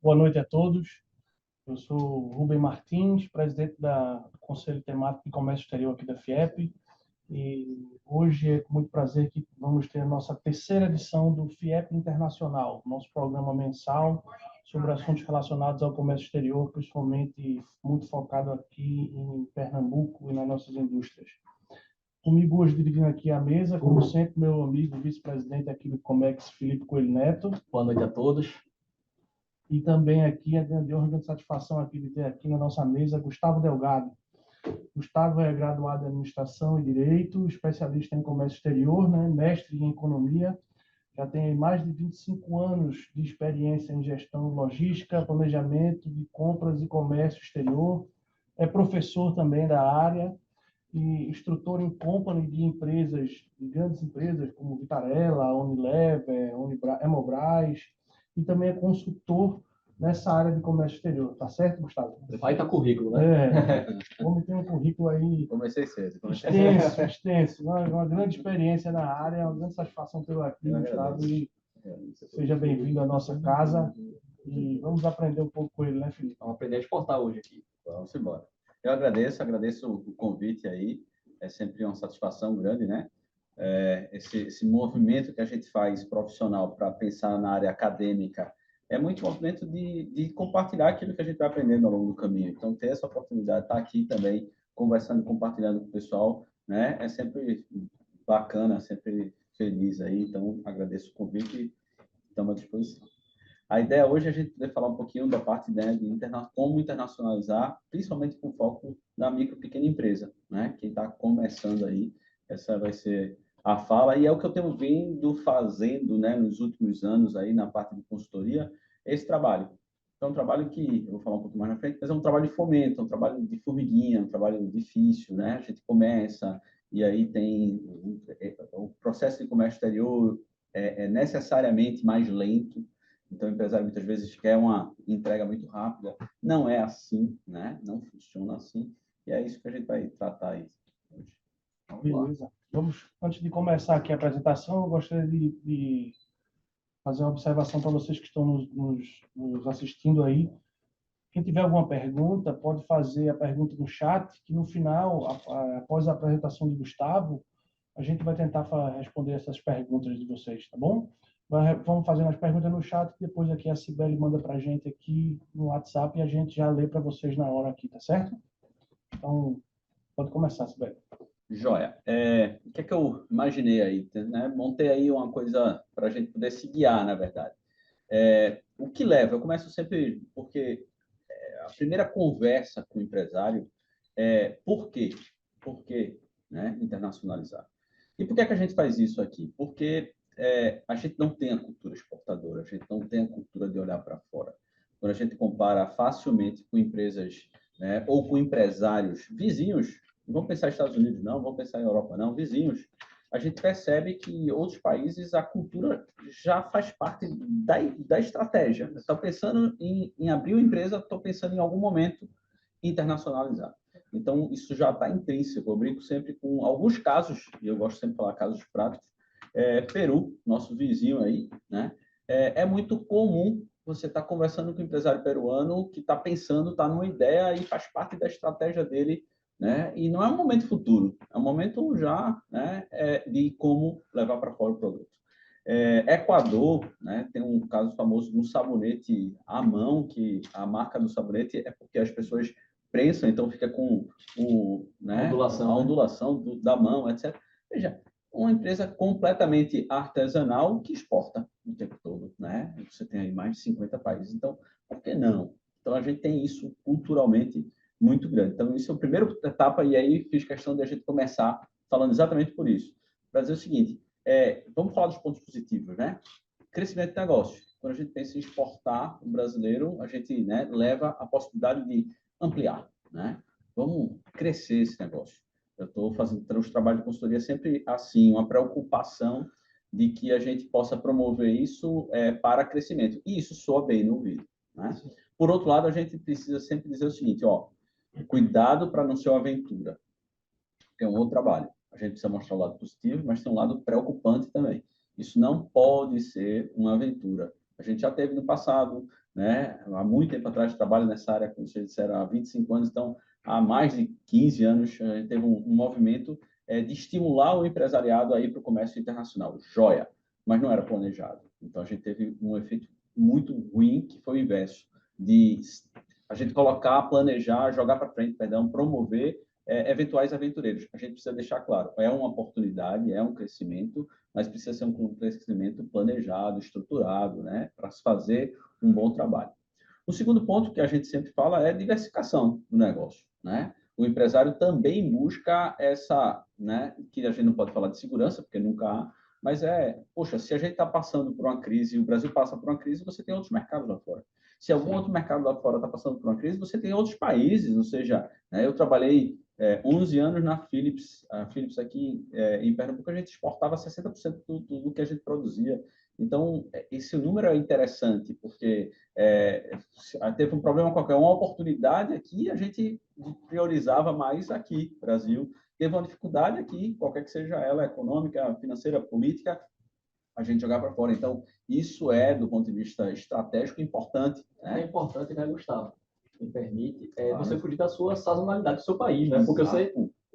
Boa noite a todos. Eu sou Rubem Martins, presidente do Conselho Temático de Comércio Exterior aqui da FIEP. E hoje é com muito prazer que vamos ter a nossa terceira edição do FIEP Internacional, nosso programa mensal sobre assuntos relacionados ao comércio exterior, principalmente muito focado aqui em Pernambuco e nas nossas indústrias. Comigo hoje, dividindo aqui a mesa, como sempre, meu amigo vice-presidente aqui do Comex, Felipe Coelho Neto. Boa noite a todos. E também aqui, a grande honra e grande satisfação aqui de ter aqui na nossa mesa Gustavo Delgado. Gustavo é graduado em Administração e Direito, especialista em Comércio Exterior, né? Mestre em Economia, já tem mais de 25 anos de experiência em gestão logística, planejamento de compras e comércio exterior, é professor também da área e instrutor em company de empresas, de grandes empresas como Vitarella, Unilever, Hemobras, e também é consultor nessa área de comércio exterior. Tá certo, Gustavo? Baita currículo, né? O homem tem um currículo aí Comecei cedo. extenso, uma grande experiência na área, é uma grande satisfação tê-lo aqui, Gustavo, e seja bem-vindo à nossa casa. E vamos aprender um pouco com ele, né, Felipe? Vamos aprender a exportar hoje aqui. Vamos embora. Eu agradeço o convite aí. É sempre uma satisfação grande, né? Esse movimento que a gente faz profissional para pensar na área acadêmica é muito movimento de compartilhar aquilo que a gente vai aprendendo ao longo do caminho. Então, ter essa oportunidade de estar aqui também, conversando, compartilhando com o pessoal, né? É sempre bacana, sempre feliz aí. Então, agradeço o convite e estamos à disposição. A ideia hoje é a gente poder falar um pouquinho da parte, né, de como internacionalizar, principalmente com foco na micro e pequena empresa, né? Quem está começando aí, essa vai ser a fala, e é o que eu tenho vindo fazendo, né, nos últimos anos aí na parte de consultoria, esse trabalho. Então, é um trabalho que, eu vou falar um pouco mais na frente, mas é um trabalho de fomento, é um trabalho de formiguinha, um trabalho difícil, né? A gente começa, e aí tem o processo de comércio exterior é necessariamente mais lento. Então, o empresário muitas vezes quer uma entrega muito rápida. Não é assim, né? Não funciona assim. E é isso que a gente vai tratar aí hoje. Beleza. Antes de começar aqui a apresentação, eu gostaria de fazer uma observação para vocês que estão nos assistindo aí. Quem tiver alguma pergunta, pode fazer a pergunta no chat, que no final, após a apresentação de Gustavo, a gente vai tentar responder essas perguntas de vocês, tá bom? Vamos fazendo as perguntas no chat, depois aqui a Cibele manda para a gente aqui no WhatsApp e a gente já lê para vocês na hora aqui, tá certo? Então, pode começar, Cibele. Joia. O que é que eu imaginei aí? Né? Montei aí uma coisa para a gente poder se guiar, na verdade. O que leva? Eu começo sempre porque a primeira conversa com o empresário é por quê? Por que, né, internacionalizar? E por que é que a gente faz isso aqui? Porque a gente não tem a cultura exportadora, a gente não tem a cultura de olhar para fora. Quando a gente compara facilmente com empresas, né, ou com empresários vizinhos, não vamos pensar em Estados Unidos, não, vamos pensar em Europa, não, vizinhos, a gente percebe que em outros países a cultura já faz parte da estratégia. Estou pensando em abrir uma empresa, estou pensando em algum momento internacionalizar. Então, isso já está intrínseco. Eu brinco sempre com alguns casos, e eu gosto sempre de falar casos práticos. Peru, nosso vizinho aí, né? É muito comum você estar conversando com um empresário peruano que está pensando, está numa ideia e faz parte da estratégia dele, né? E não é um momento futuro, é um momento já, né, de como levar para fora o produto. Equador, né, tem um caso famoso de um sabonete à mão, que a marca do sabonete é porque as pessoas prensam, então fica com né, a ondulação da mão, etc. Veja, uma empresa completamente artesanal que exporta o tempo todo, né? Você tem aí mais de 50 países, então, por que não? Então, a gente tem isso culturalmente muito grande. Então, isso é a primeira etapa, e aí fiz questão de a gente começar falando exatamente por isso. Para dizer o seguinte, vamos falar dos pontos positivos, né? Crescimento de negócio. Quando a gente pensa em exportar o brasileiro, a gente, né, leva a possibilidade de ampliar, né? Vamos crescer esse negócio. Eu estou fazendo os trabalhos de consultoria sempre assim, uma preocupação de que a gente possa promover isso para crescimento. E isso soa bem no ouvido, né? Por outro lado, a gente precisa sempre dizer o seguinte, ó, cuidado para não ser uma aventura. Tem um outro trabalho. A gente precisa mostrar o lado positivo, mas tem um lado preocupante também. Isso não pode ser uma aventura. A gente já teve no passado né? Há muito tempo atrás trabalho nessa área, como vocês disseram, há 25 anos, então há mais de 15 anos a gente teve um movimento de estimular o empresariado a ir para o comércio internacional, joia, mas não era planejado. Então a gente teve um efeito muito ruim, que foi o inverso, de a gente colocar, planejar, jogar para frente, perdão, promover eventuais aventureiros. A gente precisa deixar claro, é uma oportunidade, é um crescimento, mas precisa ser um crescimento planejado, estruturado, né, para se fazer um bom trabalho. O segundo ponto que a gente sempre fala é diversificação do negócio, né? O empresário também busca essa, né, que a gente não pode falar de segurança, porque nunca há, mas poxa, se a gente está passando por uma crise, o Brasil passa por uma crise, você tem outros mercados lá fora. Se algum outro mercado lá fora está passando por uma crise, você tem outros países, ou seja, né, eu trabalhei 11 anos na Philips, a Philips aqui em Pernambuco, a gente exportava 60% do que a gente produzia. Então, esse número é interessante, porque teve um problema qualquer, uma oportunidade aqui, a gente priorizava mais aqui, Brasil. Teve uma dificuldade aqui, qualquer que seja ela, econômica, financeira, política, a gente jogar para fora. Então, isso do ponto de vista estratégico, importante. Né? É importante, né, Gustavo? Me permite, você fugir da sua sazonalidade do seu país, né? Porque você,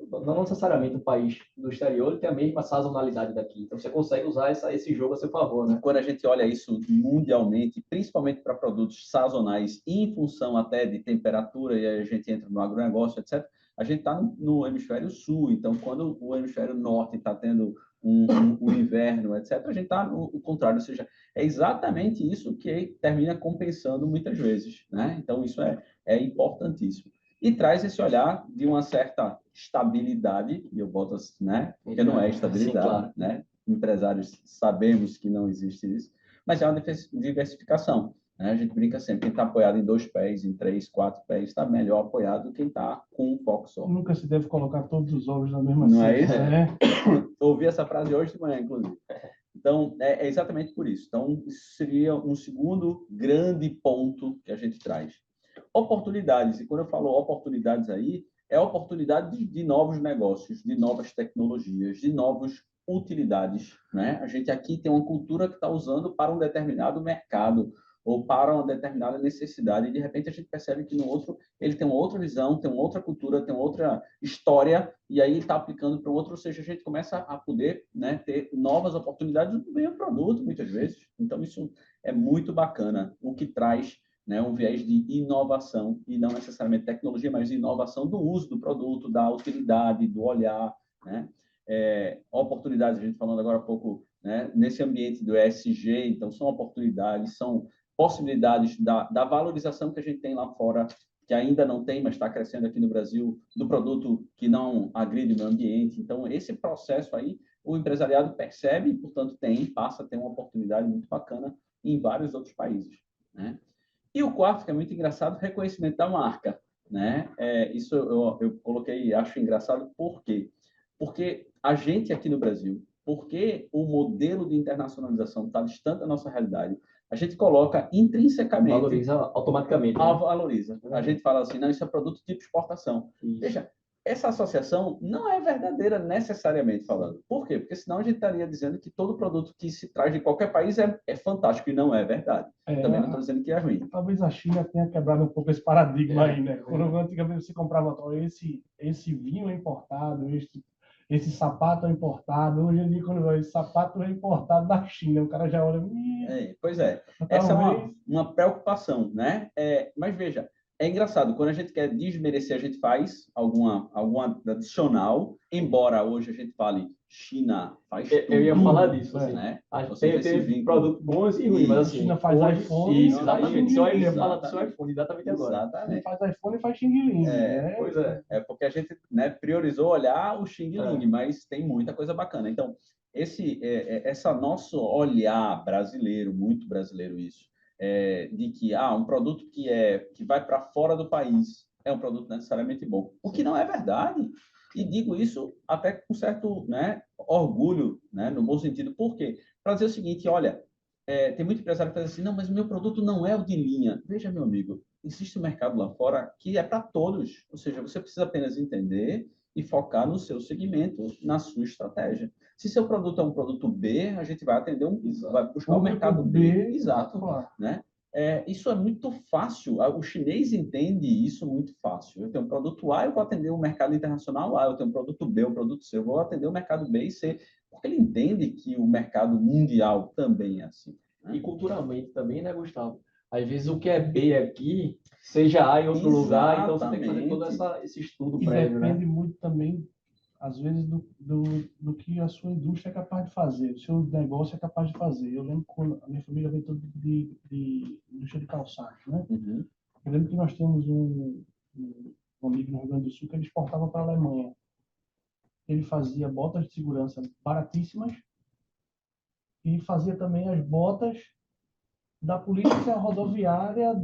não necessariamente o país do exterior tem a mesma sazonalidade daqui. Então, você consegue usar esse jogo a seu favor, né? E quando a gente olha isso mundialmente, principalmente para produtos sazonais, em função até de temperatura, e a gente entra no agronegócio, etc., a gente está no hemisfério sul. Então, quando o hemisfério norte está tendo um inverno, etc., a gente está no contrário. Ou seja, é exatamente isso que termina compensando muitas vezes, né? Então, isso é importantíssimo. E traz esse olhar de uma certa estabilidade, e eu boto assim, né? Porque não é estabilidade, sim, claro, né? Empresários sabemos que não existe isso, mas é uma diversificação, né? A gente brinca sempre, quem está apoiado em 2 pés, em 3, 4 pés, está melhor apoiado do que quem está com um foco só. Nunca se deve colocar todos os ovos na mesma cesta. Não é isso? Né? Ouvi essa frase hoje de manhã, inclusive. Então, é exatamente por isso. Então, isso seria um segundo grande ponto que a gente traz. Oportunidades, e quando eu falo oportunidades aí, é oportunidade de novos negócios, de novas tecnologias, de novas utilidades, né? A gente aqui tem uma cultura que está usando para um determinado mercado ou para uma determinada necessidade, e de repente a gente percebe que no outro ele tem uma outra visão, tem uma outra cultura, tem uma outra história, e aí está aplicando para o outro, ou seja, a gente começa a poder, né, ter novas oportunidades do mesmo produto, muitas vezes. Então, isso é muito bacana, o que traz, né, um viés de inovação, e não necessariamente tecnologia, mas inovação do uso do produto, da utilidade, do olhar, né? Oportunidades, a gente falando agora há pouco, né, nesse ambiente do ESG, então são oportunidades, são possibilidades da valorização que a gente tem lá fora, que ainda não tem, mas está crescendo aqui no Brasil, do produto que não agride o meio ambiente. Então, esse processo aí, o empresariado percebe e, portanto, passa a ter uma oportunidade muito bacana em vários outros países, né? E o quarto, que é muito engraçado, reconhecimento da marca, né? Isso eu coloquei, acho engraçado, por quê? Porque a gente aqui no Brasil, porque o modelo de internacionalização está distante da nossa realidade, a gente coloca intrinsecamente... Valoriza automaticamente. Né? Valoriza. A gente fala assim, não, isso é produto tipo exportação. Isso. Veja, essa associação não é verdadeira necessariamente falando. Por quê? Porque senão a gente estaria dizendo que todo produto que se traz de qualquer país é fantástico, e não é verdade. Também não estou dizendo que é ruim. Talvez a China tenha quebrado um pouco esse paradigma aí, né? Quando antigamente você comprava esse vinho é importado, esse sapato é importado. Hoje em dia, quando esse sapato é importado da China, o cara já olha... Pois é. Essa é uma preocupação, né? Mas veja, é engraçado, quando a gente quer desmerecer, a gente faz alguma adicional, embora hoje a gente fale China faz tudo. Eu ia falar disso, assim, né? Tem produtos bons e ruins, mas assim... China faz iPhone... Isso, exatamente. Eu ia falar do seu iPhone, exatamente agora. Exatamente. Faz iPhone e faz Xing Ling. Pois é. É porque a gente, né, priorizou olhar o Xing Ling, mas tem muita coisa bacana. Então, essa nosso olhar brasileiro, muito brasileiro isso, de que um produto que vai para fora do país é um produto necessariamente bom. O que não é verdade. E digo isso até com certo, né, orgulho, né, no bom sentido. Por quê? Para dizer o seguinte, olha, tem muito empresário que faz assim, não, mas o meu produto não é o de linha. Veja, meu amigo, existe um mercado lá fora que é para todos. Ou seja, você precisa apenas entender e focar no seu segmento, na sua estratégia. Se seu produto é um produto B, a gente vai atender vai buscar o mercado B, exato, né? Isso é muito fácil. O chinês entende isso muito fácil. Eu tenho um produto A, eu vou atender o mercado internacional A. Eu tenho um produto B, um produto C, eu vou atender o mercado B e C. Porque ele entende que o mercado mundial também é assim. E culturalmente também, né, Gustavo? Às vezes o que é B aqui, seja A em outro lugar, então você tem que fazer todo esse estudo e prévio, né? depende muito também, às vezes, do que a sua indústria é capaz de fazer, o seu negócio é capaz de fazer. Eu lembro quando a minha família veio toda de indústria de calçados, né? Uhum. Eu lembro que nós tínhamos um amigo no Rio Grande do Sul que ele exportava para a Alemanha. Ele fazia botas de segurança baratíssimas e fazia também as botas da polícia rodoviária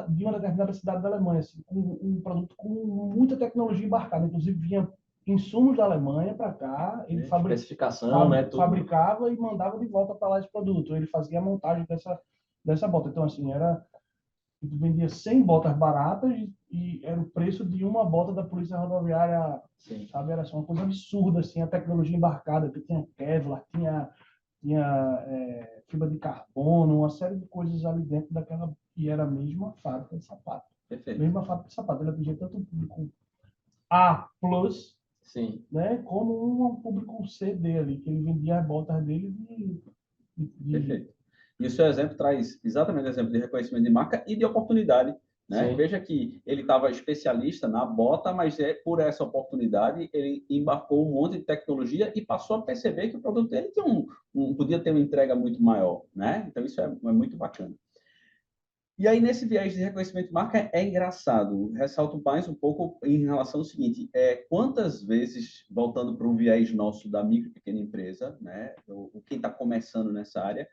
de uma determinada cidade da Alemanha, assim, com um produto com muita tecnologia embarcada. Inclusive, vinha insumos da Alemanha para cá, ele especificação, né, tudo. fabricava e mandava de volta para lá esse produto. Ele fazia a montagem dessa bota. Então, assim, ele vendia 100 botas baratas e era o preço de uma bota da polícia rodoviária, sabe? Era assim, uma coisa absurda, assim, a tecnologia embarcada, que tinha Kevlar, tinha fibra de carbono, uma série de coisas ali dentro daquela, e era a mesma fábrica de sapato. Perfeito. Mesma fábrica de sapato. Ele atingia tanto o público A+, sim, né, como um público C dele, que ele vendia as botas dele Perfeito. Isso é exemplo, traz exatamente exemplo de reconhecimento de marca e de oportunidade. Né? Veja que ele estava especialista na bota, mas por essa oportunidade ele embarcou um monte de tecnologia e passou a perceber que o produto dele tinha podia ter uma entrega muito maior. Né? Então, isso é muito bacana. E aí, nesse viés de reconhecimento de marca, é engraçado. Ressalto mais um pouco em relação ao seguinte, quantas vezes, voltando para o viés nosso da micro e pequena empresa, né, quem está começando nessa área,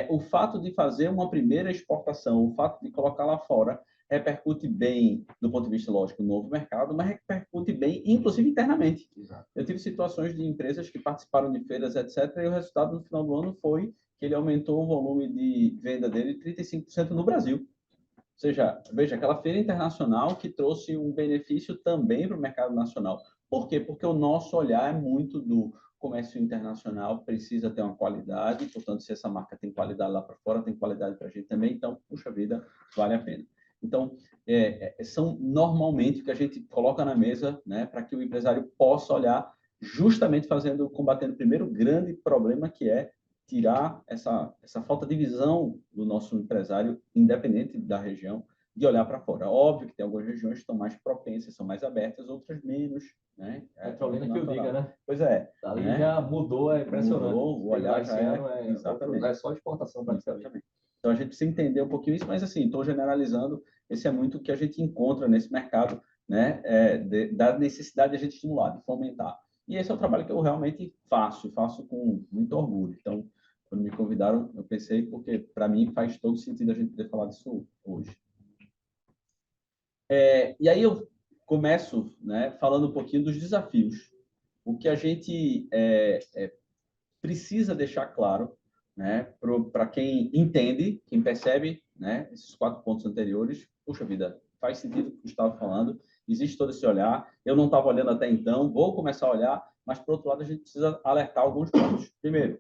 o fato de fazer uma primeira exportação, o fato de colocar lá fora, repercute bem, do ponto de vista, lógico, no novo mercado, mas repercute bem, inclusive, internamente. Exato. Eu tive situações de empresas que participaram de feiras, etc., e o resultado no final do ano foi que ele aumentou o volume de venda dele 35% no Brasil. Ou seja, veja, aquela feira internacional que trouxe um benefício também para o mercado nacional. Por quê? Porque o nosso olhar é muito do comércio internacional, precisa ter uma qualidade, portanto, se essa marca tem qualidade lá para fora, tem qualidade para a gente também, então, puxa vida, vale a pena. Então, são normalmente o que a gente coloca na mesa, né, para que o empresário possa olhar, justamente combatendo o primeiro grande problema, que é tirar essa falta de visão do nosso empresário, independente da região, de olhar para fora. Óbvio que tem algumas regiões que estão mais propensas, são mais abertas, outras menos. Né? Petrolina que eu diga, né? Pois é. Ali né? já mudou, é impressionante. Mudou, o olhar já exatamente. É só exportação praticamente. Exatamente. Então a gente precisa entender um pouquinho isso, mas assim, estou generalizando, esse é muito o que a gente encontra nesse mercado, né? Da necessidade de a gente estimular, de fomentar. E esse é o trabalho que eu realmente faço com muito orgulho. Então, quando me convidaram, eu pensei, porque para mim faz todo sentido a gente poder falar disso hoje. E aí eu começo, né, falando um pouquinho dos desafios. O que a gente precisa deixar claro, né, para quem entende, quem percebe, né, esses 4 pontos anteriores, puxa vida, faz sentido o que o Gustavo falando, existe todo esse olhar, eu não estava olhando até então, vou começar a olhar, mas, por outro lado, a gente precisa alertar alguns pontos. Primeiro,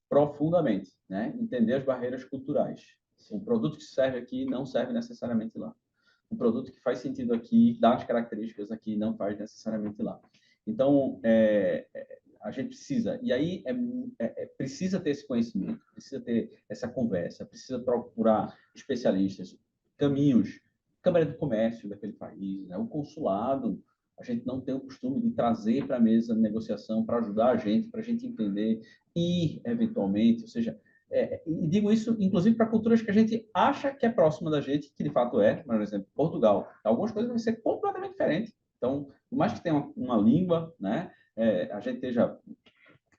profundamente, né, entender as barreiras culturais. O produto que serve aqui não serve necessariamente lá. O produto que faz sentido aqui, dá as características aqui, não faz necessariamente lá. Então, a gente precisa, e aí precisa ter esse conhecimento, precisa ter essa conversa, precisa procurar especialistas, caminhos, Câmara de Comércio daquele país, né? O consulado, a gente não tem o costume de trazer para a mesa de negociação para ajudar a gente, para a gente entender e, eventualmente, ou seja, e digo isso, inclusive, para culturas que a gente acha que é próxima da gente, que de fato por exemplo, Portugal. Algumas coisas vão ser completamente diferentes. Então, por mais que tenha uma língua, né, a gente esteja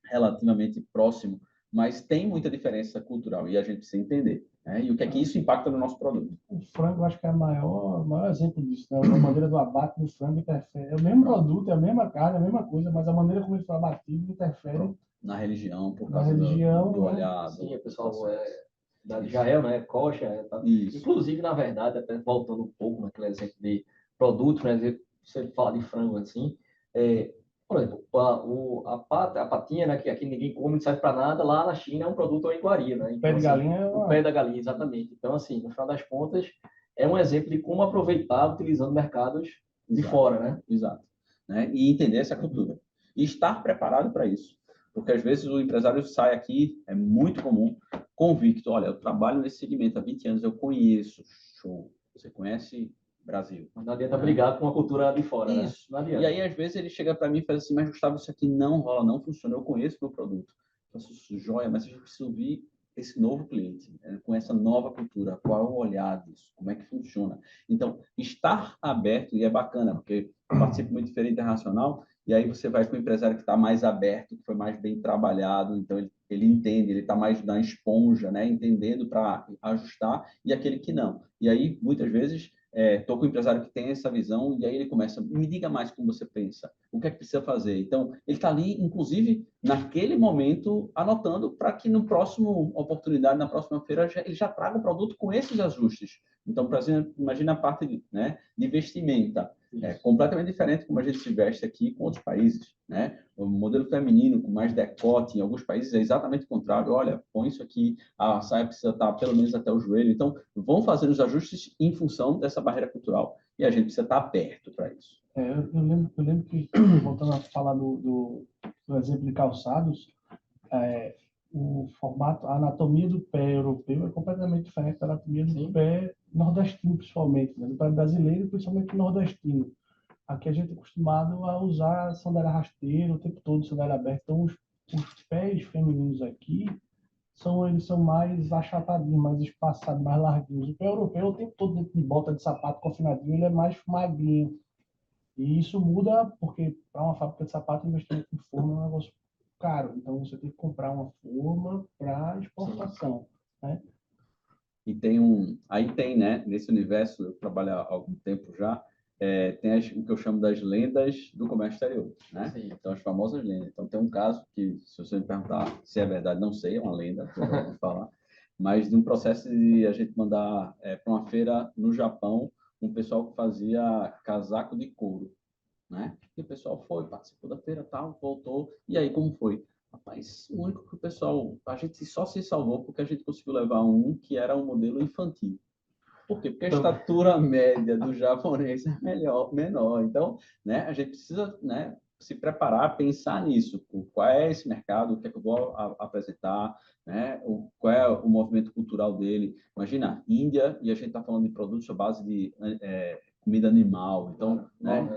relativamente próximo, mas tem muita diferença cultural e a gente precisa entender. Né? E o que é que isso impacta no nosso produto? O frango, acho que é o maior exemplo disso. Né? A maneira do abate do frango interfere. É o mesmo produto, é a mesma carne, é a mesma coisa, mas a maneira como ele foi abatido interfere. Na religião, por Na causa religião, do olhar. Sim, o pessoal da Israel, né? Coxa. Tá? Inclusive, na verdade, até voltando um pouco naquele exemplo de produto, né? Você fala de frango assim, Por exemplo, a patinha, né, que aqui ninguém come, não serve para nada, lá na China é um produto ou iguaria, né? Pé Então, de assim, galinha é o pé da galinha, exatamente. Então, assim, no final das contas, é um exemplo de como aproveitar utilizando mercados de Exato. fora, né? Exato. Né? E entender essa cultura. E estar preparado para isso. Porque, às vezes, o empresário sai aqui, é muito comum, convicto. Olha, eu trabalho nesse segmento há 20 anos, eu conheço. Show. Você conhece Brasil. Não adianta brigar com a cultura de fora, né? Isso. Não adianta. E aí, às vezes, ele chega para mim e fala assim, mas, Gustavo, isso aqui não rola, não funciona. Eu conheço meu produto. Eu faço isso, joia, mas a gente precisa ouvir esse novo cliente, com essa nova cultura. Qual é o olhar disso? Como é que funciona? Então, estar aberto, e é bacana, porque eu participo muito de feira internacional, e aí você vai com o empresário que está mais aberto, que foi mais bem trabalhado, então ele entende, ele está mais na esponja, né? Entendendo para ajustar, e aquele que não. E aí, muitas vezes, estou com um empresário que tem essa visão, e aí ele começa, me diga mais como você pensa, o que é que precisa fazer. Então, ele está ali, inclusive, naquele momento, anotando para que no próximo oportunidade, na próxima feira, ele já traga o produto com esses ajustes. Então, por exemplo, imagina a parte de vestimenta. É completamente diferente como a gente se veste aqui com outros países, né? O modelo feminino com mais decote, em alguns países é exatamente o contrário. Olha, põe isso aqui, a saia precisa estar pelo menos até o joelho. Então, vão fazendo os ajustes em função dessa barreira cultural. E a gente precisa estar aberto para isso. Eu lembro que, voltando a falar do exemplo de calçados, o formato, a anatomia do pé europeu é completamente diferente da anatomia do pé nordestino, principalmente, né? Do pé brasileiro, principalmente nordestino. Aqui a gente é acostumado a usar sandália rasteira o tempo todo, sandália aberta. Então, os pés femininos aqui eles são mais achatadinhos, mais espaçados, mais larguinhos. O pé europeu, o tempo todo dentro de bota de sapato confinadinho, ele é mais magrinho. E isso muda porque para uma fábrica de sapato, o investimento em forma é um negócio caro. Então, você tem que comprar uma forma para exportação, né? E aí tem, né, nesse universo, eu trabalho há algum tempo já, tem o que eu chamo das lendas do comércio exterior, né? Sim. Então, as famosas lendas. Então, tem um caso que, se você me perguntar se é verdade, não sei, é uma lenda, que eu vou falar, mas de um processo de a gente mandar para uma feira no Japão, um pessoal que fazia casaco de couro, né? E o pessoal foi, participou da feira, tal, voltou, e aí como foi? Rapaz, o único que o pessoal, a gente só se salvou porque a gente conseguiu levar um que era um modelo infantil. Por quê? Porque a estatura média do japonês é menor. Então, né, a gente precisa, né, se preparar, pensar nisso. Qual é esse mercado, o que é que eu vou apresentar, né, qual é o movimento cultural dele. Imagina, Índia, e a gente está falando de produtos à base de comida animal. Então, né,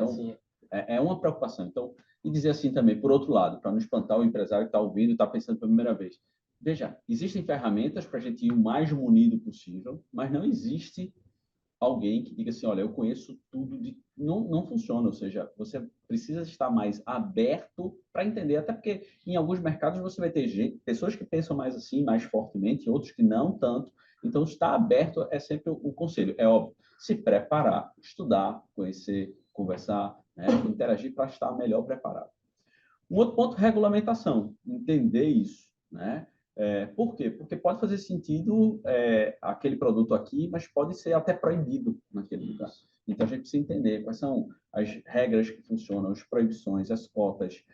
é uma preocupação. Então, e dizer assim também, por outro lado, para não espantar o empresário que está ouvindo e está pensando pela primeira vez. Veja, existem ferramentas para a gente ir o mais munido possível, mas não existe alguém que diga assim, olha, eu conheço tudo de... Não funciona, ou seja, você precisa estar mais aberto para entender, até porque em alguns mercados você vai ter pessoas que pensam mais assim, mais fortemente, outros que não tanto. Então, estar aberto é sempre o conselho. É óbvio, se preparar, estudar, conhecer, conversar, né, interagir para estar melhor preparado. Um outro ponto, regulamentação. Entender isso, né? Por quê? Porque pode fazer sentido aquele produto aqui, mas pode ser até proibido naquele lugar. Então, a gente precisa entender quais são as regras que funcionam, as proibições, as cotas,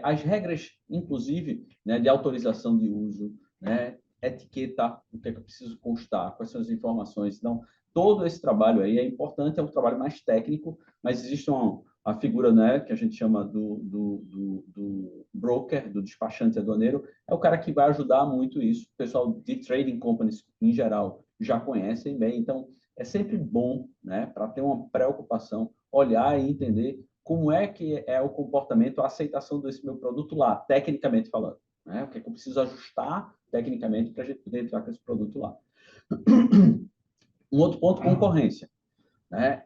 as regras, inclusive, né, de autorização de uso, né, etiqueta, o que é que eu preciso constar, quais são as informações. Então, todo esse trabalho aí é importante, é um trabalho mais técnico, mas existe a figura, né, que a gente chama do broker, do despachante aduaneiro, é o cara que vai ajudar muito isso. O pessoal de trading companies, em geral, já conhecem bem. Então, é sempre bom, né, para ter uma preocupação, olhar e entender como é que é o comportamento, a aceitação desse meu produto lá, tecnicamente falando. Né? O que é que eu preciso ajustar tecnicamente para a gente poder entrar com esse produto lá. Um outro ponto, concorrência. Né?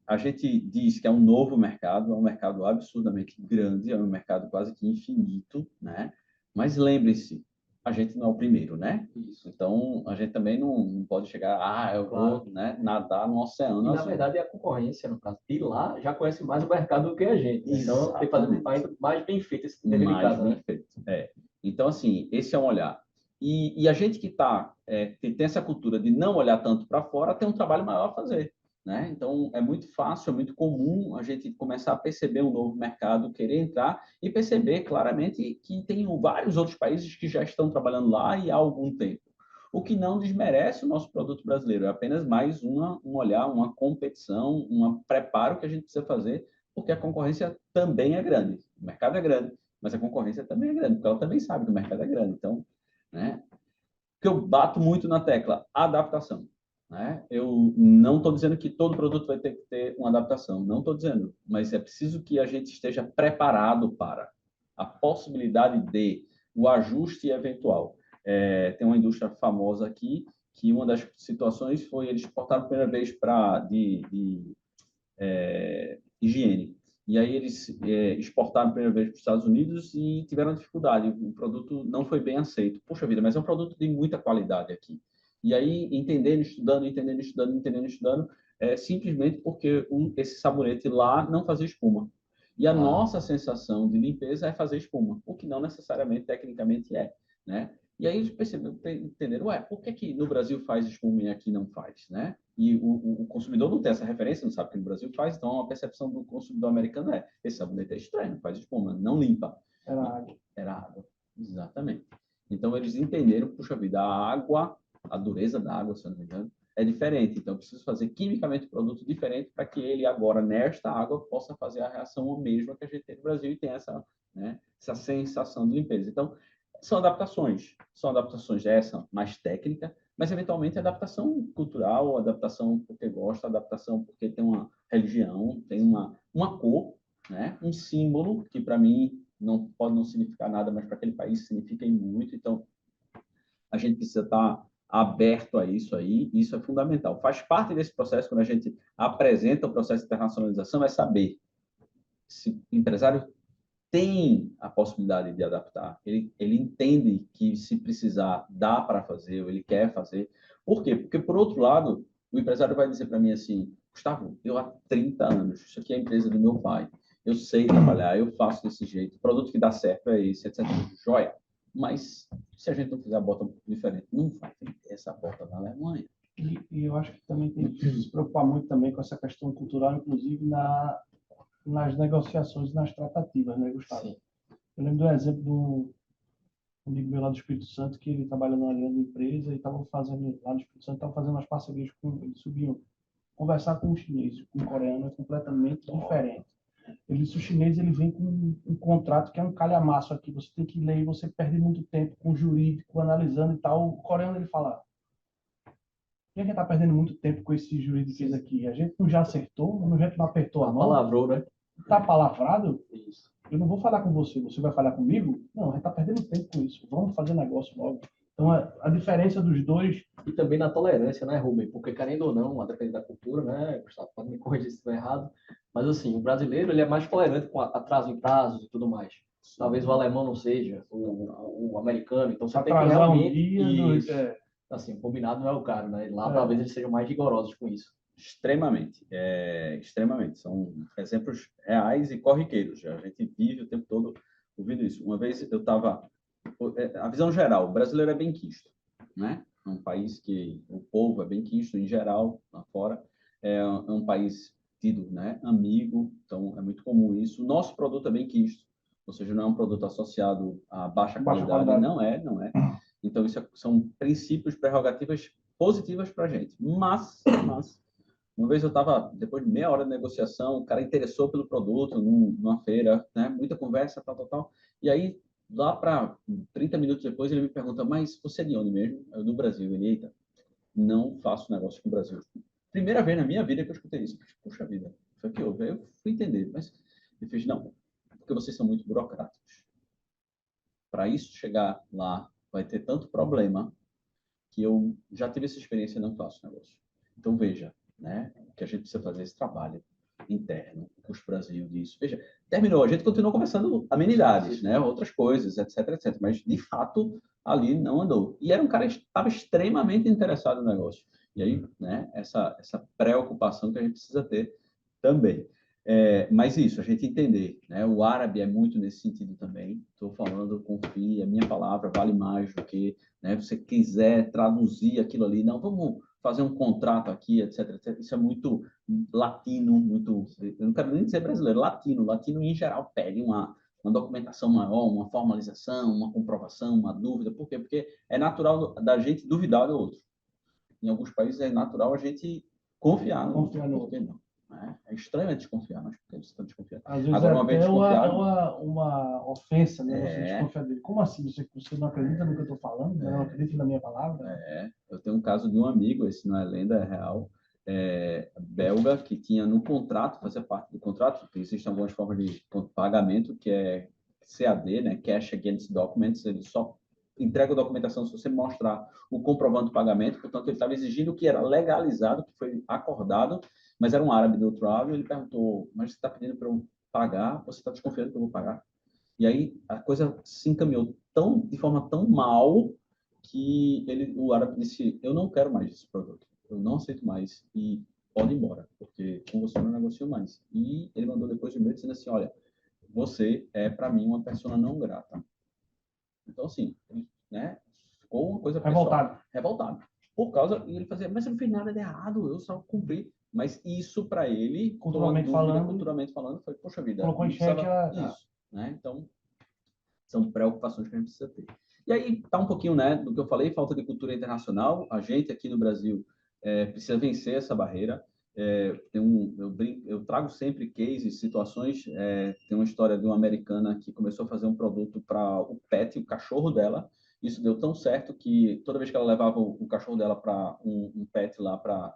A gente diz que é um novo mercado, é um mercado absurdamente grande, é um mercado quase que infinito, né? Mas lembre-se, a gente não é o primeiro, né? Isso. Então, a gente também não pode chegar, eu vou, né, nadar no oceano E, azul. na verdade, a concorrência, no caso, de lá já conhece mais o mercado do que a gente. Né? Então, tem que fazer ainda mais bem feito esse dever de casa, né? Feito. Então, assim, esse é um olhar. E a gente que tem essa cultura de não olhar tanto para fora, tem um trabalho maior a fazer. né? Então, é muito fácil, é muito comum a gente começar a perceber um novo mercado, querer entrar e perceber claramente que tem vários outros países que já estão trabalhando lá e há algum tempo. O que não desmerece o nosso produto brasileiro, é apenas mais um olhar, uma competição, um preparo que a gente precisa fazer, porque a concorrência também é grande. O mercado é grande, mas a concorrência também é grande, porque ela também sabe que o mercado é grande. Então, né? Que eu bato muito na tecla, adaptação. Né? Eu não estou dizendo que todo produto vai ter que ter uma adaptação, não estou dizendo, mas é preciso que a gente esteja preparado para a possibilidade de o ajuste eventual. Tem uma indústria famosa aqui que uma das situações foi eles exportaram a primeira vez de higiene. E aí eles exportaram a primeira vez para os Estados Unidos e tiveram dificuldade. O produto não foi bem aceito. Puxa vida, mas é um produto de muita qualidade aqui. E aí, entendendo, estudando, simplesmente porque esse sabonete lá não fazia espuma. E a nossa sensação de limpeza é fazer espuma, o que não necessariamente, tecnicamente, é. Né? E aí eles entenderam, por que no Brasil faz espuma e aqui não faz? Né? E o consumidor não tem essa referência, não sabe que no Brasil faz, então a percepção do consumidor americano é: esse sabonete é estranho, faz espuma, não limpa. Era água. Era água, exatamente. Então eles entenderam, puxa vida, a água, a dureza da água, se eu não me engano, é diferente. Então eu preciso fazer quimicamente um produto diferente para que ele agora, nesta água, possa fazer a reação mesma que a gente tem no Brasil e tem essa, né, essa sensação de limpeza. Então, são adaptações dessa mais técnica, mas eventualmente adaptação cultural, adaptação porque gosta, adaptação porque tem uma religião, tem uma cor, né? Um símbolo que para mim não pode não significar nada, mas para aquele país significa muito. Então, a gente precisa estar aberto a isso aí, e isso é fundamental. Faz parte desse processo, quando a gente apresenta o processo de internacionalização, é saber se o empresário tem a possibilidade de adaptar, ele entende que se precisar, dá para fazer, ou ele quer fazer. Por quê? Porque, por outro lado, o empresário vai dizer para mim assim: Gustavo, eu há 30 anos, isso aqui é a empresa do meu pai, eu sei trabalhar, eu faço desse jeito, o produto que dá certo é esse, etc. Joia. Mas se a gente não fizer a bota um pouco diferente, não vai ter essa bota na Alemanha. E eu acho que também tem que se preocupar muito também com essa questão cultural, inclusive nas negociações, nas tratativas, né, Gustavo? Sim. Eu lembro do exemplo do amigo meu lá do Espírito Santo, que ele trabalha numa grande empresa e estava fazendo, lá no Espírito Santo, estava fazendo umas parcerias com, eles subiam, conversar com o chinês, com o coreano é completamente diferente. Ele disse, o chinês ele vem com um contrato que é um calhamaço aqui, você tem que ler e você perde muito tempo com o jurídico, analisando e tal. O coreano ele fala, quem é que está perdendo muito tempo com esse jurídico aqui? A gente não já acertou, a gente não apertou a mão. Palavrou, né? Está palavrado? Isso. Eu não vou falar com você, você vai falar comigo? Não, a gente está perdendo tempo com isso. Vamos fazer negócio logo. Então, a diferença dos dois... E também na tolerância, né, Rubem? Porque, querendo ou não, a depender da cultura, né, Gustavo, pode me corrigir se estiver errado, mas, assim, o brasileiro, ele é mais tolerante com atraso em prazos e tudo mais. Talvez o alemão não seja, o americano. Então, você tem que realmente... Assim, o combinado não é o caro, né? Lá, talvez, eles sejam mais rigorosos com isso. Extremamente, extremamente. São exemplos reais e corriqueiros. A gente vive o tempo todo ouvindo isso. Uma vez eu estava... A visão geral, o brasileiro é benquisto, né? É um país que o povo é benquisto em geral, lá fora. É um país tido, né, amigo, então é muito comum isso. O nosso produto é benquisto, ou seja, não é um produto associado a baixa qualidade. Não é. Então, isso são princípios, prerrogativas positivas para a gente. Mas uma vez eu estava, depois de meia hora de negociação, o cara interessou pelo produto numa feira, né? Muita conversa, tal. E aí, lá para 30 minutos depois, ele me pergunta, mas você é de onde mesmo? Eu, do Brasil. Ele, eita, não faço negócio com o Brasil. Primeira vez na minha vida que eu escutei isso. Puxa vida, foi que houve. Eu fui entender, mas ele fez, não, porque vocês são muito burocráticos. Para isso chegar lá, vai ter tanto problema que eu já tive essa experiência e não faço negócio. Então, veja, né, que a gente precisa fazer esse trabalho interno, com os Brasil disso. Veja, terminou, a gente continuou conversando amenidades, né, outras coisas, etc. Mas, de fato, ali não andou. E era um cara que estava extremamente interessado no negócio. E aí, né, essa preocupação que a gente precisa ter também. Mas isso, a gente entender, né? O árabe é muito nesse sentido também. Estou falando, confie, a minha palavra vale mais do que, né, você quiser traduzir aquilo ali. Não, fazer um contrato aqui, etc, etc. Isso é muito latino, muito... Eu não quero nem dizer brasileiro, latino. Latino, em geral, pede uma documentação maior, uma formalização, uma comprovação, uma dúvida. Por quê? Porque é natural da gente duvidar do outro. Em alguns países é natural a gente confiar no outro. Por que não? É estranho desconfiar, mas por que você está desconfiando? Às vezes Agora, é uma vez até desconfiado... uma ofensa, né? Você desconfiar dele. Como assim? Você não acredita no que eu estou falando? Não acredita na minha palavra? Eu tenho um caso de um amigo, esse não é lenda, é real, belga, que tinha no contrato, fazia parte do contrato, porque existem algumas formas de pagamento, que é CAD, né? Cash Against Documents, ele só entrega a documentação se você mostrar o comprovante do pagamento, portanto, ele estava exigindo o que era legalizado, que foi acordado, mas era um árabe do outro lado, e ele perguntou, mas você está pedindo para eu pagar, você está desconfiando que eu vou pagar? E aí a coisa se encaminhou de forma tão mal que o árabe disse, eu não quero mais esse produto, eu não aceito mais e pode ir embora, porque com você eu não negocio mais. E ele mandou depois de e-mail dizendo assim, olha, você é para mim uma pessoa não grata. Então, assim, né, ficou uma coisa pessoal. Revoltado. Por causa, e ele fazia, mas eu não fiz nada de errado, eu só cumpri. Mas isso para ele, culturalmente falando, foi, poxa vida, colocou em xeque isso, né? Então, são preocupações que a gente precisa ter. E aí está um pouquinho, né, do que eu falei, falta de cultura internacional. A gente aqui no Brasil precisa vencer essa barreira. Eu trago sempre cases, situações. Tem uma história de uma americana que começou a fazer um produto para o pet, o cachorro dela. Isso deu tão certo que toda vez que ela levava o cachorro dela para um pet lá para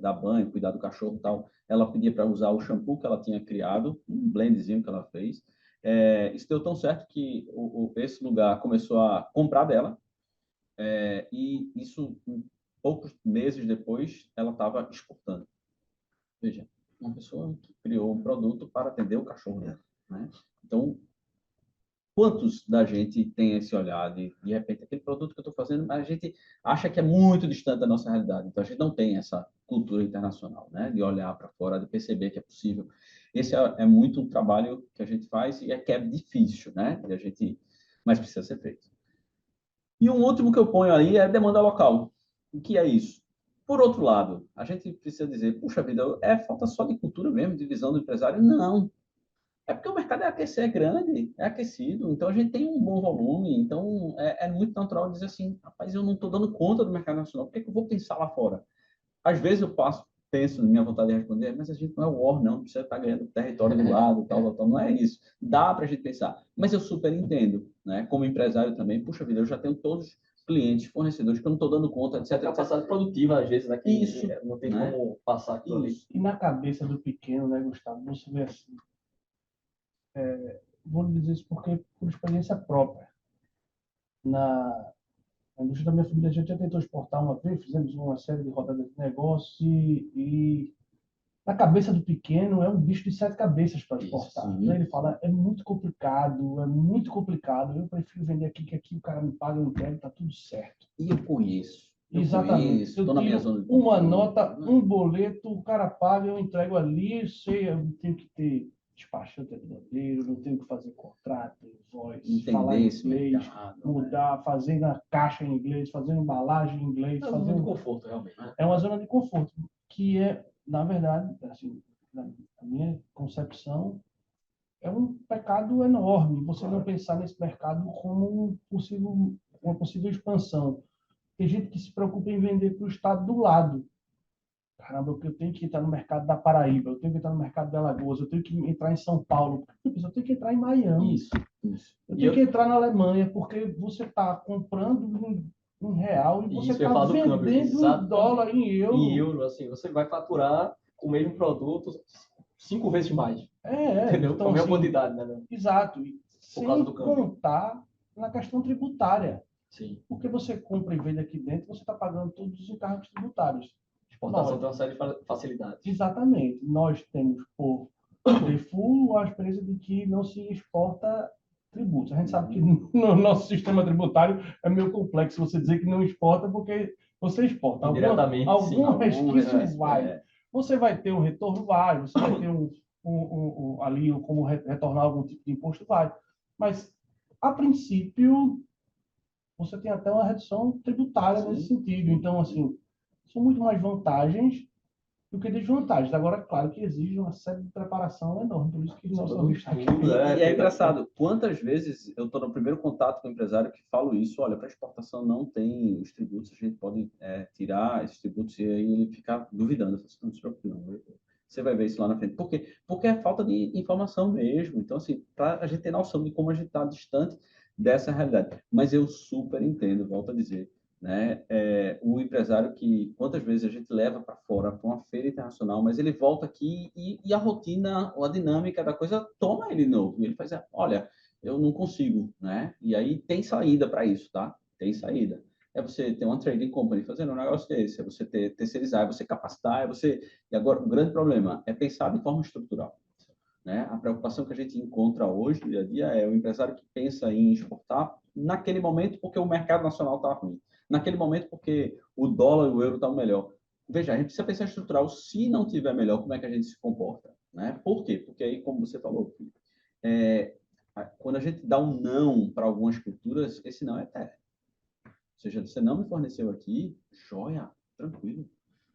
dar banho, cuidar do cachorro e tal, ela pedia para usar o shampoo que ela tinha criado, um blendzinho que ela fez. Isso deu tão certo que esse lugar começou a comprar dela, e isso, poucos meses depois, ela estava exportando. Veja, uma pessoa que criou um produto para atender o cachorro dela, né? Então, quantos da gente tem esse olhar de repente, aquele produto que eu estou fazendo, a gente acha que é muito distante da nossa realidade. Então, a gente não tem essa cultura internacional, né? De olhar para fora, de perceber que é possível. Esse é muito um trabalho que a gente faz e que é difícil, né? Mas precisa ser feito. E um último que eu ponho aí é demanda local. O que é isso? Por outro lado, a gente precisa dizer, puxa vida, falta só de cultura mesmo, de visão do empresário? Não. É porque o mercado é grande, é aquecido, então a gente tem um bom volume, então é muito natural dizer assim, rapaz, eu não estou dando conta do mercado nacional, por que eu vou pensar lá fora? Às vezes eu penso na minha vontade de responder, mas a gente não é war, não, precisa estar ganhando território do lado, tal, não é isso. Dá para a gente pensar, mas eu super entendo, né? Como empresário também, puxa vida, eu já tenho todos os clientes, fornecedores que eu não estou dando conta, etc. É capacidade produtiva, às vezes, aqui isso, não tem, né? Como passar aquilo ali. E na cabeça do pequeno, né, Gustavo, você vê assim, vou dizer isso porque por experiência própria. Na indústria da minha família, a gente já tentou exportar uma vez, fizemos uma série de rodadas de negócio e na cabeça do pequeno é um bicho de 7 cabeças para exportar. Então ele fala, é muito complicado, eu prefiro vender aqui, que aqui o cara me paga, eu entrego, tá tudo certo. E eu conheço. Exatamente. Estou na minha zona de uma nota, um boleto, o cara paga, eu entrego ali, eu sei, eu tenho que ter despachante aduaneiro, não tenho que fazer contrato, voz, falar inglês, mercado, mudar, fazer na caixa em inglês, fazer embalagem em inglês. É uma zona de conforto, realmente. Né? É uma zona de conforto, que é, na verdade, assim, na minha concepção, é um pecado enorme você não pensar nesse mercado como uma possível expansão. Tem gente que se preocupa em vender para o estado do lado. Caramba, eu tenho que entrar no mercado da Paraíba, eu tenho que entrar no mercado de Alagoas, eu tenho que entrar em São Paulo, eu tenho que entrar em Miami. Isso. Eu tenho que entrar na Alemanha, porque você está comprando em real e você está vendendo em dólar, em euro. Em euro, assim, você vai faturar o mesmo produto 5 vezes mais. Entendeu? Então, a mesma assim, quantidade, né? Exato. Sem contar na questão tributária. Sim. Porque você compra e vende aqui dentro, você está pagando todos os encargos tributários. Exportação tem uma série de facilidades. Exatamente. Nós temos, por default, a experiência de que não se exporta tributos. A gente sabe que no nosso sistema tributário é meio complexo você dizer que não exporta, porque você exporta. Algum resquício vai. Você vai ter um retorno, vai. Você vai ter ali como retornar algum tipo de imposto, vai. Mas, a princípio, você tem até uma redução tributária nesse sentido. Então, assim, se são muito mais vantagens do que desvantagens. Agora, claro que exige uma série de preparação enorme, por isso que o nosso amigo está aqui. E é engraçado, quantas vezes eu estou no primeiro contato com o empresário que falo isso, olha, para exportação não tem os tributos, a gente pode tirar esses tributos, e aí ele fica duvidando, não se preocupe não, você vai ver isso lá na frente. Por quê? Porque é falta de informação mesmo. Então, assim, para a gente ter noção de como a gente está distante dessa realidade. Mas eu super entendo, volto a dizer, né? O empresário que, quantas vezes a gente leva para fora, para uma feira internacional, mas ele volta aqui e a rotina, ou a dinâmica da coisa toma ele novo. E ele faz, olha, eu não consigo, né? E aí tem saída para isso, tá? Tem saída. É você ter uma trading company fazendo um negócio desse, é você terceirizar, é você capacitar, é você... E agora, o grande problema é pensar de forma estrutural, né? A preocupação que a gente encontra hoje, dia a dia, é o empresário que pensa em exportar naquele momento porque o mercado nacional está ruim, naquele momento porque o dólar e o euro estão melhor. Veja, a gente precisa pensar estrutural. Se não tiver melhor, como é que a gente se comporta, né? Por quê? Porque aí, como você falou, quando a gente dá um não para algumas culturas, esse não é eterno. Ou seja, você não me forneceu aqui, joia, tranquilo.